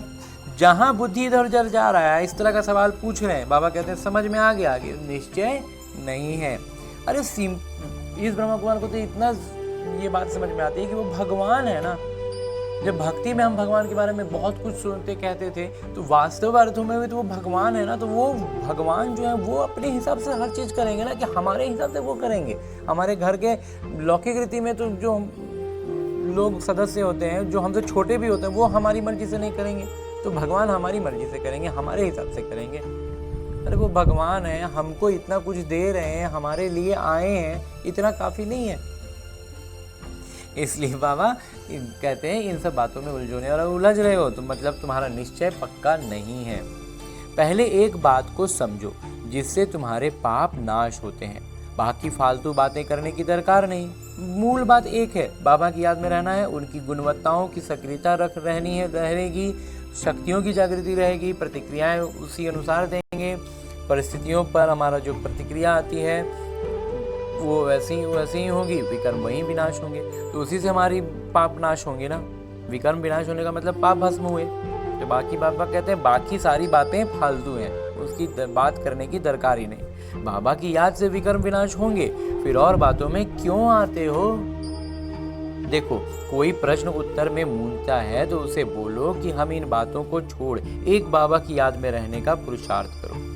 जहाँ बुद्धि इधर उधर जा रहा है, इस तरह का सवाल पूछ रहे हैं, बाबा कहते हैं समझ में आ गया कि निश्चय नहीं है। अरे इस ब्रह्म कुमार को तो इतना ये बात समझ में आती है कि वो भगवान है ना। जब भक्ति में हम भगवान के बारे में बहुत कुछ सुनते कहते थे, तो वास्तव अर्थों में भी तो वो भगवान है ना। तो वो भगवान जो है वो अपने हिसाब से हर चीज़ करेंगे ना, कि हमारे हिसाब से वो करेंगे। हमारे घर के लौकिक रीति में तो जो लोग सदस्य होते हैं, जो हमसे छोटे भी होते हैं, वो हमारी मर्जी से नहीं करेंगे, तो भगवान हमारी मर्जी से करेंगे, हमारे हिसाब से करेंगे। अरे वो भगवान है, हमको इतना कुछ दे रहे हैं, हमारे लिए आए हैं, इतना काफ़ी नहीं है। इसलिए बाबा कहते हैं इन सब बातों में उलझोने और उलझ रहे हो तो मतलब तुम्हारा निश्चय पक्का नहीं है। पहले एक बात को समझो जिससे तुम्हारे पाप नाश होते हैं, बाकी फालतू बातें करने की दरकार नहीं। मूल बात एक है, बाबा की याद में रहना है, उनकी गुणवत्ताओं की सक्रियता रहेगी, शक्तियों की जागृति रहेगी, प्रतिक्रियाएं उसी अनुसार देंगे, परिस्थितियों पर हमारा जो प्रतिक्रिया आती है वो वैसे ही होगी, विकर्म वहीं विनाश होंगे, तो उसी से हमारी पाप नाश होंगे ना। विकर्म विनाश होने का मतलब पाप भस्म हुए। तो बाकी बाबा कहते हैं बाकी सारी बातें फालतू हैं, उसकी बात करने की दरकार ही नहीं। बाबा की याद से विकर्म विनाश होंगे, फिर और बातों में क्यों आते हो? देखो, कोई प्रश्न उत्तर में मूंझता है तो उसे बोलो कि हम इन बातों को छोड़ एक बाबा की याद में रहने का पुरुषार्थ करो।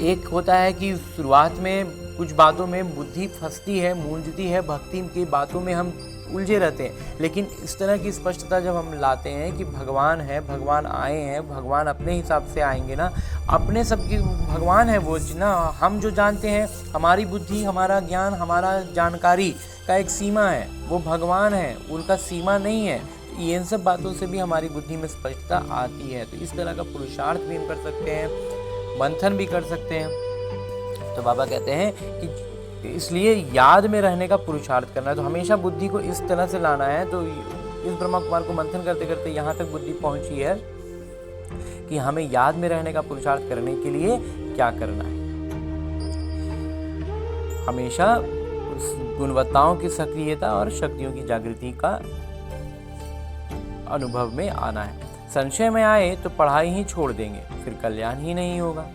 एक होता है कि शुरुआत में कुछ बातों में बुद्धि फंसती है, मूंझती है, भक्ति की बातों में हम उलझे रहते हैं, लेकिन इस तरह की स्पष्टता जब हम लाते हैं कि भगवान है, भगवान आए हैं, भगवान अपने हिसाब से आएंगे ना, अपने सबकी भगवान है वो ना। हम जो जानते हैं, हमारी बुद्धि, हमारा ज्ञान, हमारा जानकारी का एक सीमा है, वो भगवान है, उनका सीमा नहीं है। इन सब बातों से भी हमारी बुद्धि में स्पष्टता आती है। तो इस तरह का पुरुषार्थ भी हम कर सकते हैं, मंथन भी कर सकते हैं। तो बाबा कहते हैं कि इसलिए याद में रहने का पुरुषार्थ करना है, तो हमेशा बुद्धि को इस तरह से लाना है। तो इस ब्रह्म कुमार को मंथन करते करते यहाँ तक बुद्धि पहुँची है कि हमें याद में रहने का पुरुषार्थ करने के लिए क्या करना है। हमेशा गुणवत्ताओं की सक्रियता और शक्तियों की जागृति का अनुभव में आना है। संशय में आए तो पढ़ाई ही छोड़ देंगे, फिर कल्याण ही नहीं होगा।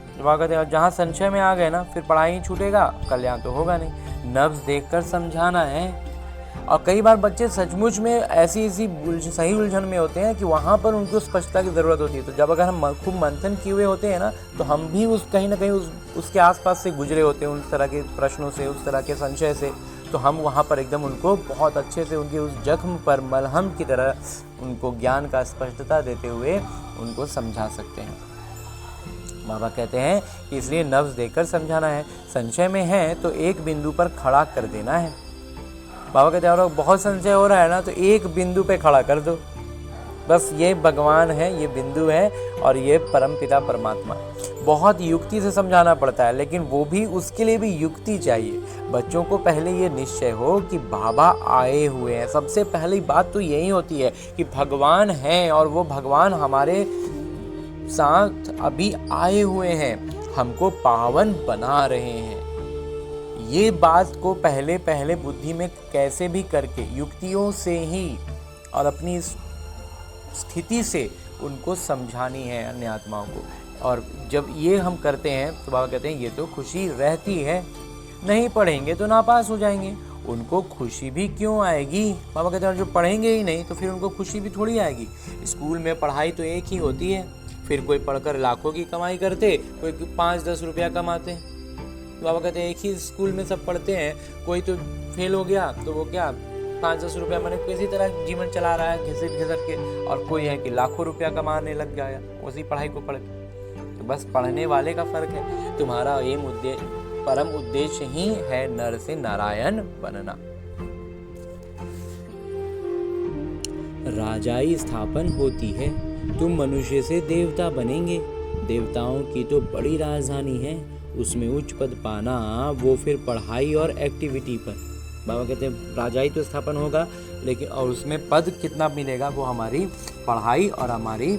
जहाँ संशय में आ गए ना, फिर पढ़ाई ही छूटेगा, कल्याण तो होगा नहीं। नब्ज देखकर समझाना है। और कई बार बच्चे सचमुच में ऐसी सही उलझन में होते हैं कि वहाँ पर उनको स्पष्टता की ज़रूरत होती है। तो जब अगर हम खूब मंथन किए हुए होते हैं ना, तो हम भी कहीं ना कहीं उसके आसपास से गुजरे होते हैं, उस तरह के प्रश्नों से, उस तरह के संशय से। तो हम वहाँ पर एकदम उनको बहुत अच्छे से उनके उस जख्म पर मलहम की तरह उनको ज्ञान का स्पष्टता देते हुए उनको समझा सकते हैं। बाबा कहते हैं कि इसलिए नब्ज देकर समझाना है। संशय में है तो एक बिंदु पर खड़ा कर देना है। बाबा कहते हैं और बहुत संशय हो रहा है ना, तो एक बिंदु पे खड़ा कर दो, बस ये भगवान है, ये बिंदु है और ये परमपिता परमात्मा। बहुत युक्ति से समझाना पड़ता है, लेकिन वो भी, उसके लिए भी युक्ति चाहिए। बच्चों को पहले ये निश्चय हो कि बाबा आए हुए हैं। सबसे पहली बात तो यही होती है कि भगवान हैं और वो भगवान हमारे साथ अभी आए हुए हैं, हमको पावन बना रहे हैं। ये बात को पहले पहले बुद्धि में कैसे भी करके, युक्तियों से ही और अपनी स्थिति से उनको समझानी है अन्य आत्माओं को। और जब ये हम करते हैं तो बाबा कहते हैं ये तो खुशी रहती है, नहीं पढ़ेंगे तो नापास हो जाएंगे। उनको खुशी भी क्यों आएगी? बाबा कहते हैं जो पढ़ेंगे ही नहीं तो फिर उनको खुशी भी थोड़ी आएगी। स्कूल में पढ़ाई तो एक ही होती है, फिर कोई पढ़कर लाखों की कमाई करते, कोई 5-10 रुपया कमाते। बाबा कहते हैं एक ही स्कूल में सब पढ़ते हैं, कोई तो फेल हो गया तो वो क्या 5-10 रुपया मैंने किसी तरह जीवन चला रहा है घिसट के, और कोई है कि लाखों रुपया कमाने लग गया उसी पढ़ाई को पढ़ के। तो बस पढ़ने वाले का फ़र्क है। तुम्हारा एम परम उद्देश्य ही है नर से नारायण बनना। राजाई स्थापन होती है, तुम मनुष्य से देवता बनेंगे। देवताओं की तो बड़ी राजधानी है, उसमें उच्च पद पाना वो फिर पढ़ाई और एक्टिविटी पर। बाबा कहते हैं राजाई तो स्थापन होगा, लेकिन और उसमें पद कितना मिलेगा वो हमारी पढ़ाई और हमारी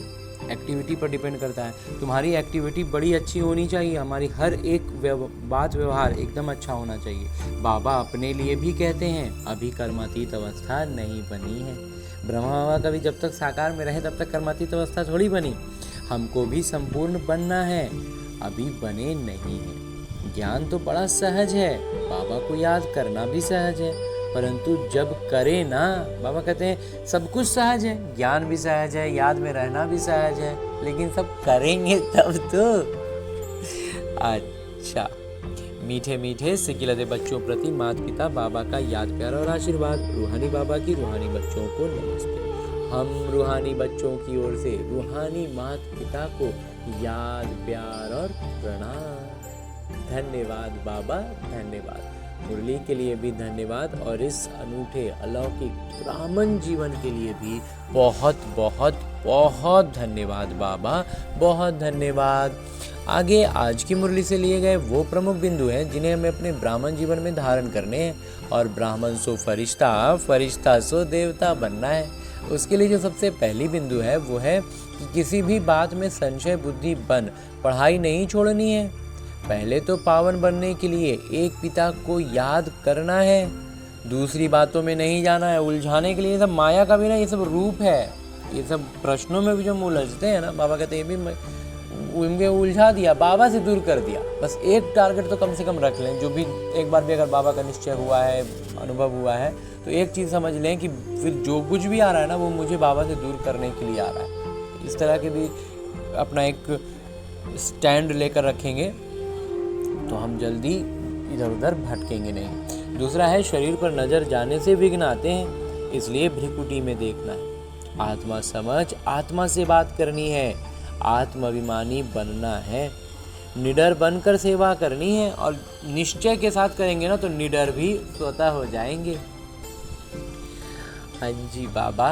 एक्टिविटी पर डिपेंड करता है। तुम्हारी एक्टिविटी बड़ी अच्छी होनी चाहिए, हमारी हर एक बात व्यवहार एकदम अच्छा होना चाहिए। बाबा अपने लिए भी कहते हैं अभी कर्मातीत अवस्था नहीं बनी है। ब्रह्मा बाबा कभी जब तक साकार में रहे तब तक कर्मातीत अवस्था थोड़ी बनी। हमको भी संपूर्ण बनना है, अभी बने नहीं है। ज्ञान तो बड़ा सहज है, बाबा को याद करना भी सहज है, परंतु जब करे ना, बाबा कहते हैं सब कुछ सहज है, ज्ञान भी सहज है, याद में रहना भी सहज है, लेकिन सब करेंगे तब तो। अच्छा, मीठे मीठे सिकिलते बच्चों प्रति माता पिता बाबा का याद प्यार और आशीर्वाद। रूहानी बाबा की रूहानी बच्चों को नमस्ते। हम रूहानी बच्चों की ओर से रूहानी माता पिता को याद प्यार और प्रणाम। धन्यवाद बाबा, धन्यवाद। मुरली के लिए भी धन्यवाद और इस अनूठे अलौकिक ब्राह्मण जीवन के लिए भी बहुत बहुत बहुत धन्यवाद बाबा, बहुत धन्यवाद। आगे आज की मुरली से लिए गए वो प्रमुख बिंदु हैं जिन्हें हमें अपने ब्राह्मण जीवन में धारण करने हैं, और ब्राह्मण सो फरिश्ता, फरिश्ता सो देवता बनना है। उसके लिए जो सबसे पहली बिंदु है वो है कि किसी भी बात में संशय बुद्धि बन पढ़ाई नहीं छोड़नी है। पहले तो पावन बनने के लिए एक पिता को याद करना है, दूसरी बातों में नहीं जाना है उलझाने के लिए। ये सब माया का भी ना, ये सब रूप है। ये सब प्रश्नों में भी जो उलझते हैं ना, बाबा कहते हैं ये भी उनके उलझा दिया, बाबा से दूर कर दिया। बस एक टारगेट तो कम से कम रख लें, जो भी एक बार भी अगर बाबा का निश्चय हुआ है, अनुभव हुआ है, तो एक चीज़ समझ लें कि फिर जो कुछ भी आ रहा है ना वो मुझे बाबा से दूर करने के लिए आ रहा है। इस तरह के भी अपना एक स्टैंड लेकर रखेंगे तो हम जल्दी इधर उधर भटकेंगे नहीं। दूसरा है शरीर पर नज़र जाने से विघ्न आते हैं, इसलिए भ्रिकुटी में देखना है। आत्मा समझ, आत्मा से बात करनी है, आत्माभिमानी बनना है, निडर बनकर सेवा करनी है, और निश्चय के साथ करेंगे ना तो निडर भी स्वतः हो जाएंगे। हाँ जी बाबा,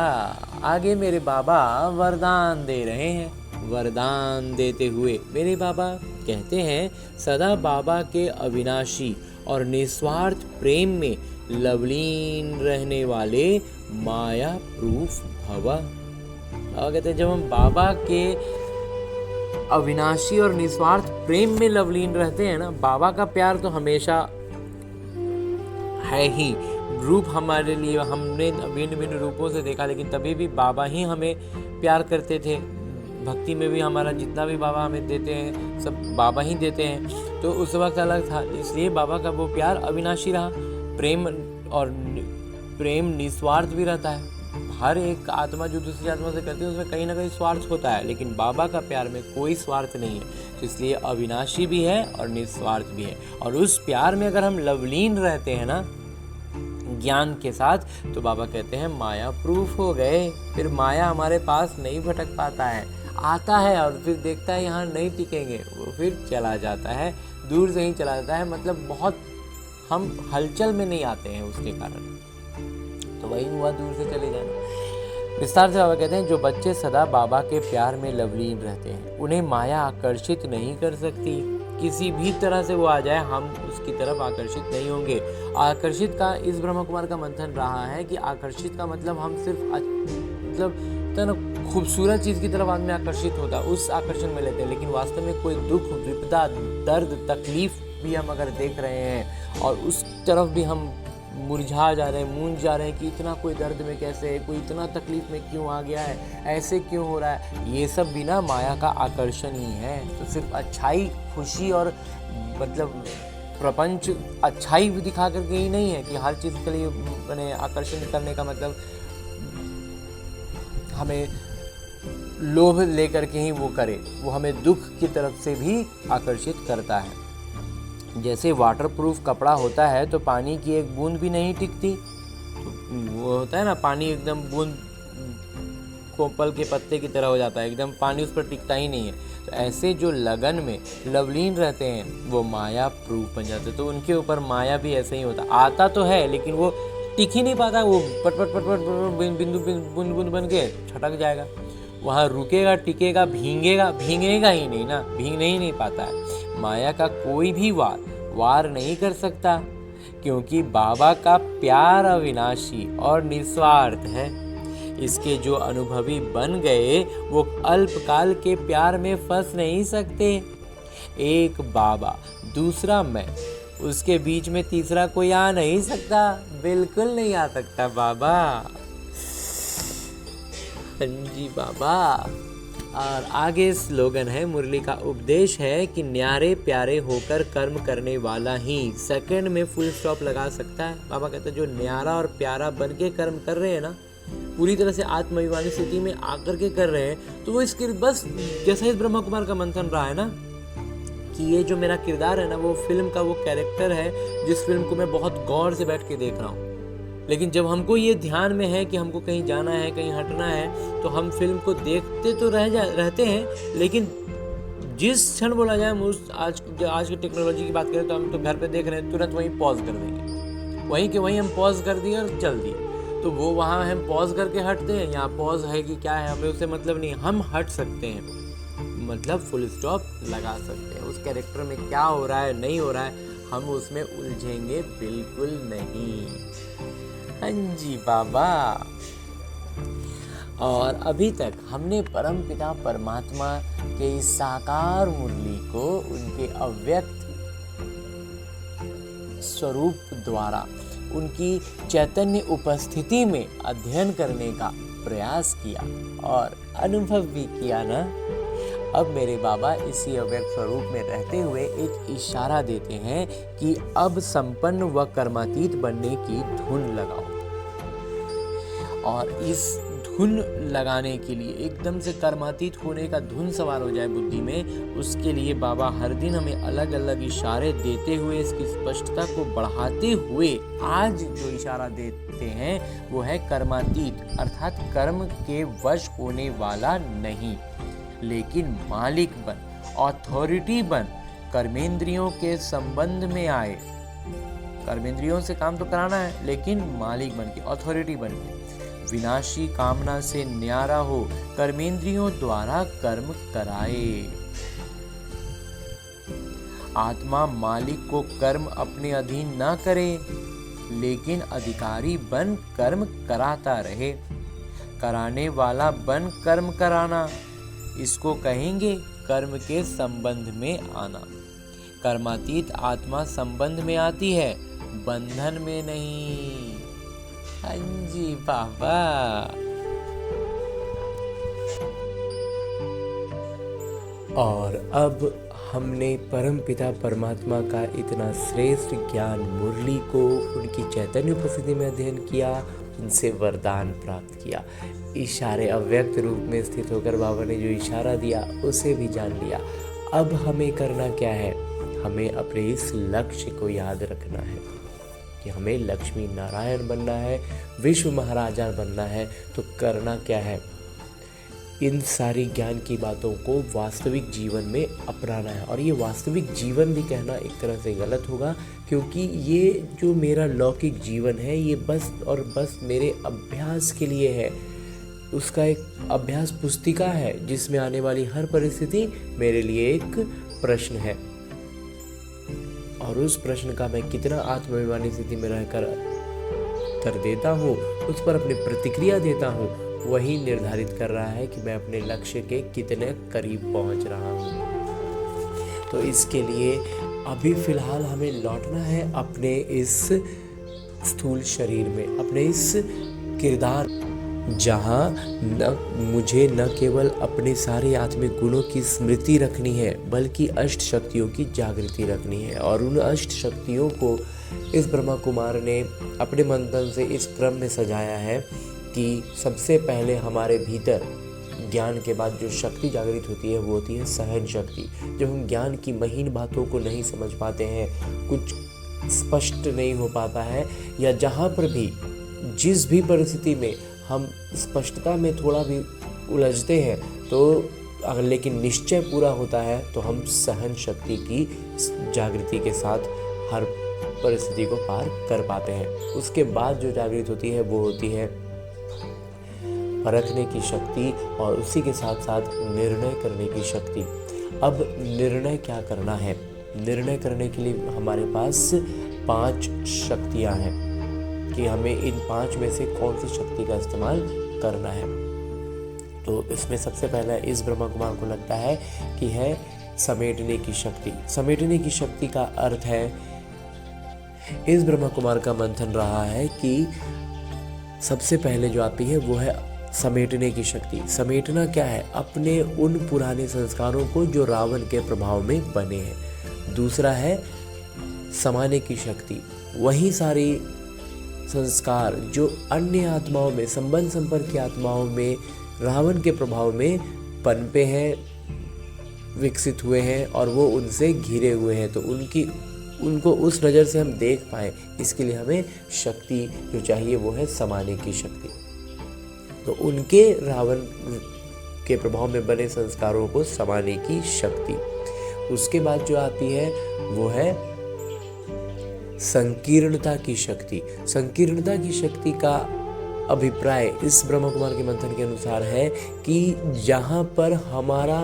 आगे मेरे बाबा वरदान दे रहे हैं। वरदान देते हुए मेरे बाबा कहते हैं सदा बाबा के अविनाशी और निस्वार्थ प्रेम में लवलीन रहने वाले माया प्रूफ भवा। बाबा कहते हैं जब हम बाबा के अविनाशी और निस्वार्थ प्रेम में लवलीन रहते हैं ना, बाबा का प्यार तो हमेशा है ही। रूप हमारे लिए हमने भिन्न भिन्न रूपों से देखा, लेकिन तभी भी बाबा ही हमें प्यार करते थे। भक्ति में भी हमारा जितना भी बाबा हमें देते हैं सब बाबा ही देते हैं, तो उस वक्त अलग था। इसलिए बाबा का वो प्यार अविनाशी रहा। प्रेम और प्रेम निस्वार्थ भी रहता है। हर एक आत्मा जो दूसरी आत्मा से करती है उसमें कहीं ना कहीं स्वार्थ होता है, लेकिन बाबा का प्यार में कोई स्वार्थ नहीं है। तो इसलिए अविनाशी भी है और निस्वार्थ भी है। और उस प्यार में अगर हम लवलीन रहते हैं ना ज्ञान के साथ, तो बाबा कहते हैं माया प्रूफ हो गए। फिर माया हमारे पास नहीं भटक पाता है, आता है और फिर देखता है यहाँ नहीं टिकेंगे, वो फिर चला जाता है, दूर से ही चला जाता है। मतलब बहुत हम हलचल में नहीं आते हैं उसके कारण, तो वही हुआ दूर से चले जाना। विस्तार से बाबा कहते हैं जो बच्चे सदा बाबा के प्यार में लवलीन रहते हैं उन्हें माया आकर्षित नहीं कर सकती। किसी भी तरह से वो आ जाए हम उसकी तरफ आकर्षित नहीं होंगे। आकर्षित का इस ब्रह्म कुमार का मंथन रहा है कि आकर्षित का मतलब हम सिर्फ मतलब तो ना खूबसूरत चीज़ की तरफ आदमी आकर्षित होता है, उस आकर्षण में लेते हैं। लेकिन वास्तव में कोई दुख, विपदा, दर्द, तकलीफ भी हम अगर देख रहे हैं और उस तरफ भी हम मुरझा जा रहे हैं, मूंझ जा रहे हैं कि इतना कोई दर्द में कैसे है, कोई इतना तकलीफ में क्यों आ गया है, ऐसे क्यों हो रहा है, ये सब भी ना माया का आकर्षण ही है। तो सिर्फ अच्छाई, खुशी और मतलब प्रपंच अच्छाई भी दिखा करके ही नहीं है कि हर चीज़ के लिए मैंने आकर्षण करने का मतलब हमें लोभ लेकर के ही वो करे। वो हमें दुख की तरफ से भी आकर्षित करता है। जैसे वाटरप्रूफ कपड़ा होता है तो पानी की एक बूंद भी नहीं टिकती, तो वो होता है ना पानी एकदम बूंद कोपल के पत्ते की तरह हो जाता है, एकदम पानी उस पर टिकता ही नहीं है। तो ऐसे जो लगन में लवलीन रहते हैं वो माया प्रूफ बन जाते हैं। तो उनके ऊपर माया भी ऐसे ही होता, आता तो है लेकिन वो टिक ही नहीं पाता, वो पट पट पट पट बिंदु बूंद बूंद बन के छटक जाएगा। वहाँ रुकेगा, टिकेगा, भींगेगा ही नहीं ना, भींग नहीं पाता है। माया का कोई भी वार नहीं कर सकता, क्योंकि बाबा का प्यार अविनाशी और निस्वार्थ है। इसके जो अनुभवी बन गए वो अल्पकाल के प्यार में फंस नहीं सकते। एक बाबा, दूसरा मैं, उसके बीच में तीसरा कोई आ नहीं सकता, बिल्कुल नहीं आ सकता बाबा। हाँ जी बाबा। और आगे स्लोगन है, मुरली का उपदेश है कि न्यारे प्यारे होकर कर्म करने वाला ही सेकंड में फुल स्टॉप लगा सकता है। बाबा कहते हैं जो न्यारा और प्यारा बन के कर्म कर रहे हैं ना, पूरी तरह से आत्माभिमानी स्थिति में आकर के कर रहे हैं, तो वो इसके बस जैसा इस ब्रह्मा कुमार का मंथन रहा है ना कि ये जो मेरा किरदार है ना, वो फिल्म का वो कैरेक्टर है जिस फिल्म को मैं बहुत गौर से बैठ के देख रहा हूँ। लेकिन जब हमको ये ध्यान में है कि हमको कहीं जाना है, कहीं हटना है, तो हम फिल्म को देखते तो रहते हैं, लेकिन जिस क्षण बोला जाए आज की टेक्नोलॉजी की बात करें तो हम तो घर पे देख रहे हैं, तुरंत वहीं पॉज कर देंगे, वहीं के वहीं हम पॉज कर दिए और चल दिए। तो वो वहाँ हम पॉज करके हटते हैं, यहाँ पॉज है कि क्या है हमें उससे मतलब नहीं, हम हट सकते हैं, मतलब फुल स्टॉप लगा सकते हैं। उस कैरेक्टर में क्या हो रहा है नहीं हो रहा है हम उसमें उलझेंगे बिल्कुल नहीं। हाँ जी बाबा। और अभी तक हमने परमपिता परमात्मा के इस साकार मुरली को उनके अव्यक्त स्वरूप द्वारा उनकी चैतन्य उपस्थिति में अध्ययन करने का प्रयास किया और अनुभव भी किया ना। अब मेरे बाबा इसी अव्यक्त स्वरूप में रहते हुए एक इशारा देते हैं कि अब संपन्न व कर्मातीत बनने की धुन लगाओ। और इस धुन लगाने के लिए, एकदम से कर्मातीत होने का धुन सवार हो जाए बुद्धि में, उसके लिए बाबा हर दिन हमें अलग अलग इशारे देते हुए इसकी स्पष्टता को बढ़ाते हुए आज जो इशारा देते हैं वो है कर्मातीत, अर्थात कर्म के वश होने वाला नहीं, लेकिन मालिक बन, अथॉरिटी बन, कर्मेंद्रियों के संबंध में आए। कर्मेंद्रियों से काम तो कराना है, लेकिन मालिक बन के, अथॉरिटी बन के, विनाशी कामना से न्यारा हो, कर्मेंद्रियों द्वारा कर्म कराए। आत्मा मालिक को कर्म अपने अधीन न करे, लेकिन अधिकारी बन कर्म कराता रहे। कराने वाला बन कर्म कराना, इसको कहेंगे कर्म के संबंध में आना। कर्मातीत आत्मा संबंध में आती है, बंधन में नहीं। हाँ जी बाबा। और अब हमने परमपिता परमात्मा का इतना श्रेष्ठ ज्ञान मुरली को उनकी चैतन्य उपस्थिति में अध्ययन किया, उनसे वरदान प्राप्त किया। इशारे अव्यक्त रूप में स्थित होकर बाबा ने जो इशारा दिया उसे भी जान लिया। अब हमें करना क्या है? हमें अपने इस लक्ष्य को याद रखना है कि हमें लक्ष्मी नारायण बनना है, विश्व महाराजा बनना है। तो करना क्या है? इन सारी ज्ञान की बातों को वास्तविक जीवन में अपनाना है। और ये वास्तविक जीवन भी कहना एक तरह से गलत होगा, क्योंकि ये जो मेरा लौकिक जीवन है ये बस और बस मेरे अभ्यास के लिए है। उसका एक अभ्यास पुस्तिका है जिसमें आने वाली हर परिस्थिति मेरे लिए एक प्रश्न है, और उस प्रश्न का मैं कितना आत्माभिमानी स्थिति में रहकर उत्तर देता हूँ, उस पर अपनी प्रतिक्रिया देता हूँ, वही निर्धारित कर रहा है कि मैं अपने लक्ष्य के कितने करीब पहुँच रहा हूँ। तो इसके लिए अभी फिलहाल हमें लौटना है अपने इस स्थूल शरीर में, अपने इस किरदार, जहाँ मुझे न केवल अपने सारे आत्मिक गुणों की स्मृति रखनी है, बल्कि अष्ट शक्तियों की जागृति रखनी है। और उन अष्ट शक्तियों को इस ब्रह्मा कुमार ने अपने मंथन से इस क्रम में सजाया है कि सबसे पहले हमारे भीतर ज्ञान के बाद जो शक्ति जागृत होती है वो होती है सहन शक्ति। जब हम ज्ञान की महीन बातों को नहीं समझ पाते हैं, कुछ स्पष्ट नहीं हो पाता है, या जहाँ पर भी जिस भी परिस्थिति में हम स्पष्टता में थोड़ा भी उलझते हैं तो अगर लेकिन निश्चय पूरा होता है तो हम सहन शक्ति की जागृति के साथ हर परिस्थिति को पार कर पाते हैं। उसके बाद जो जागृत होती है वो होती है परखने की शक्ति और उसी के साथ साथ निर्णय करने की शक्ति। अब निर्णय क्या करना है? निर्णय करने के लिए हमारे पास 5 शक्तियां हैं कि हमें इन 5 में से कौन सी शक्ति का इस्तेमाल करना है। तो इसमें सबसे पहला इस ब्रह्मा कुमार को लगता है कि है समेटने की शक्ति। समेटने की शक्ति का अर्थ है, इस ब्रह्मा कुमार का मंथन रहा है कि सबसे पहले जो आती है वो है समेटने की शक्ति। समेटना क्या है? अपने उन पुराने संस्कारों को जो रावण के प्रभाव में बने हैं। दूसरा है समाने की शक्ति। वही सारी संस्कार जो अन्य आत्माओं में, संबंध संपर्क की आत्माओं में रावण के प्रभाव में पनपे हैं, विकसित हुए हैं और वो उनसे घिरे हुए हैं, तो उनको उस नज़र से हम देख पाए, इसके लिए हमें शक्ति जो चाहिए वो है समाने की शक्ति। तो उनके रावण के प्रभाव में बने संस्कारों को समाने की शक्ति। उसके बाद जो आती है वो है संकीर्णता की शक्ति। संकीर्णता की शक्ति का अभिप्राय इस ब्रह्मा कुमार के मंथन के अनुसार है कि जहां पर हमारा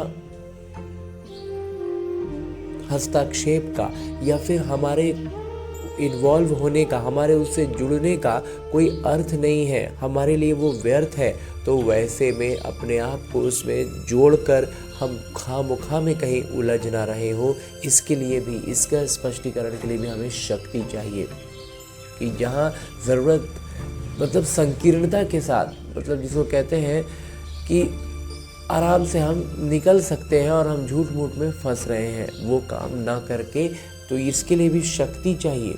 हस्तक्षेप का या फिर हमारे इन्वॉल्व होने का, हमारे उससे जुड़ने का कोई अर्थ नहीं है, हमारे लिए वो व्यर्थ है, तो वैसे में अपने आप को उसमें जोड़कर हम खामोखा में कहीं उलझ ना रहे हो, इसके लिए भी, इसका स्पष्टीकरण के लिए भी हमें शक्ति चाहिए कि जहाँ ज़रूरत, मतलब संकीर्णता के साथ, मतलब जिसको कहते हैं कि आराम से हम निकल सकते हैं और हम झूठ मूठ में फंस रहे हैं, वो काम ना करके, तो इसके लिए भी शक्ति चाहिए।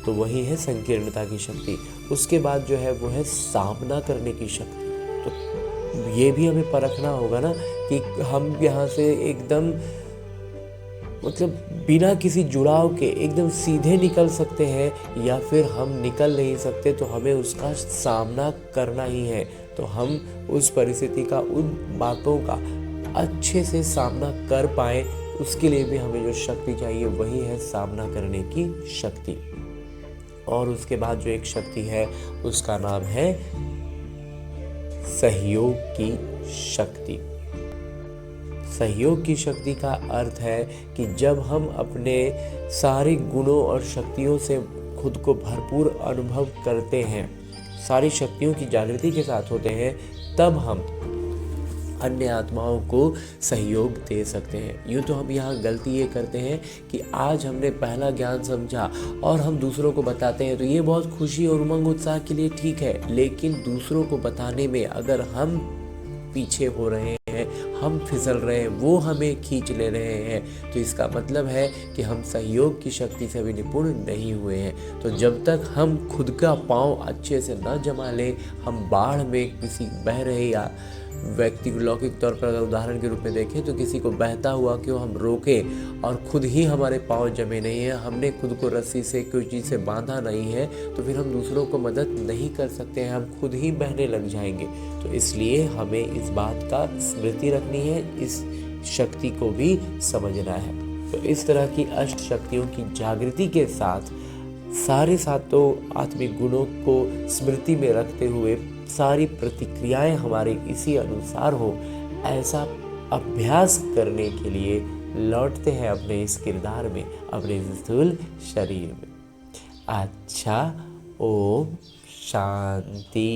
तो वही है संकीर्णता की शक्ति। उसके बाद जो है वो है सामना करने की शक्ति। तो ये भी हमें परखना होगा ना कि हम यहाँ से एकदम, मतलब बिना किसी जुड़ाव के एकदम सीधे निकल सकते हैं या फिर हम निकल नहीं सकते, तो हमें उसका सामना करना ही है। तो हम उस परिस्थिति का, उन बातों का अच्छे से सामना कर पाए, उसके लिए भी हमें जो शक्ति चाहिए वही है सामना करने की शक्ति। और उसके बाद जो एक शक्ति है उसका नाम है सहयोग की शक्ति। सहयोग की शक्ति का अर्थ है कि जब हम अपने सारे गुणों और शक्तियों से खुद को भरपूर अनुभव करते हैं, सारी शक्तियों की जागृति के साथ होते हैं, तब हम अन्य आत्माओं को सहयोग दे सकते हैं। यूँ तो हम यहाँ गलती ये करते हैं कि आज हमने पहला ज्ञान समझा और हम दूसरों को बताते हैं, तो ये बहुत खुशी और उमंग उत्साह के लिए ठीक है, लेकिन दूसरों को बताने में अगर हम पीछे हो रहे हैं, हम फिसल रहे हैं, वो हमें खींच ले रहे हैं, तो इसका मतलब है कि हम सहयोग की शक्ति से भी निपुण नहीं हुए हैं। तो जब तक हम खुद का पाँव अच्छे से न जमा लें, हम बाढ़ में किसी बह रहे या व्यक्ति को लौकिक तौर पर अगर उदाहरण के रूप में देखें तो किसी को बहता हुआ क्यों हम रोकें और खुद ही हमारे पाँव जमे नहीं है, हमने खुद को रस्सी से कोई चीज़ से बांधा नहीं है, तो फिर हम दूसरों को मदद नहीं कर सकते हैं, हम खुद ही बहने लग जाएंगे। तो इसलिए हमें इस बात का स्मृति रखनी है, इस शक्ति को भी समझना है। तो इस तरह की अष्ट शक्तियों की जागृति के साथ सारे सातों आत्मिक गुणों को स्मृति में रखते हुए सारी प्रतिक्रियाएं हमारे इसी अनुसार हो, ऐसा अभ्यास करने के लिए लौटते हैं अपने इस किरदार में, अपने इस स्थूल शरीर में। अच्छा, ओम शांति।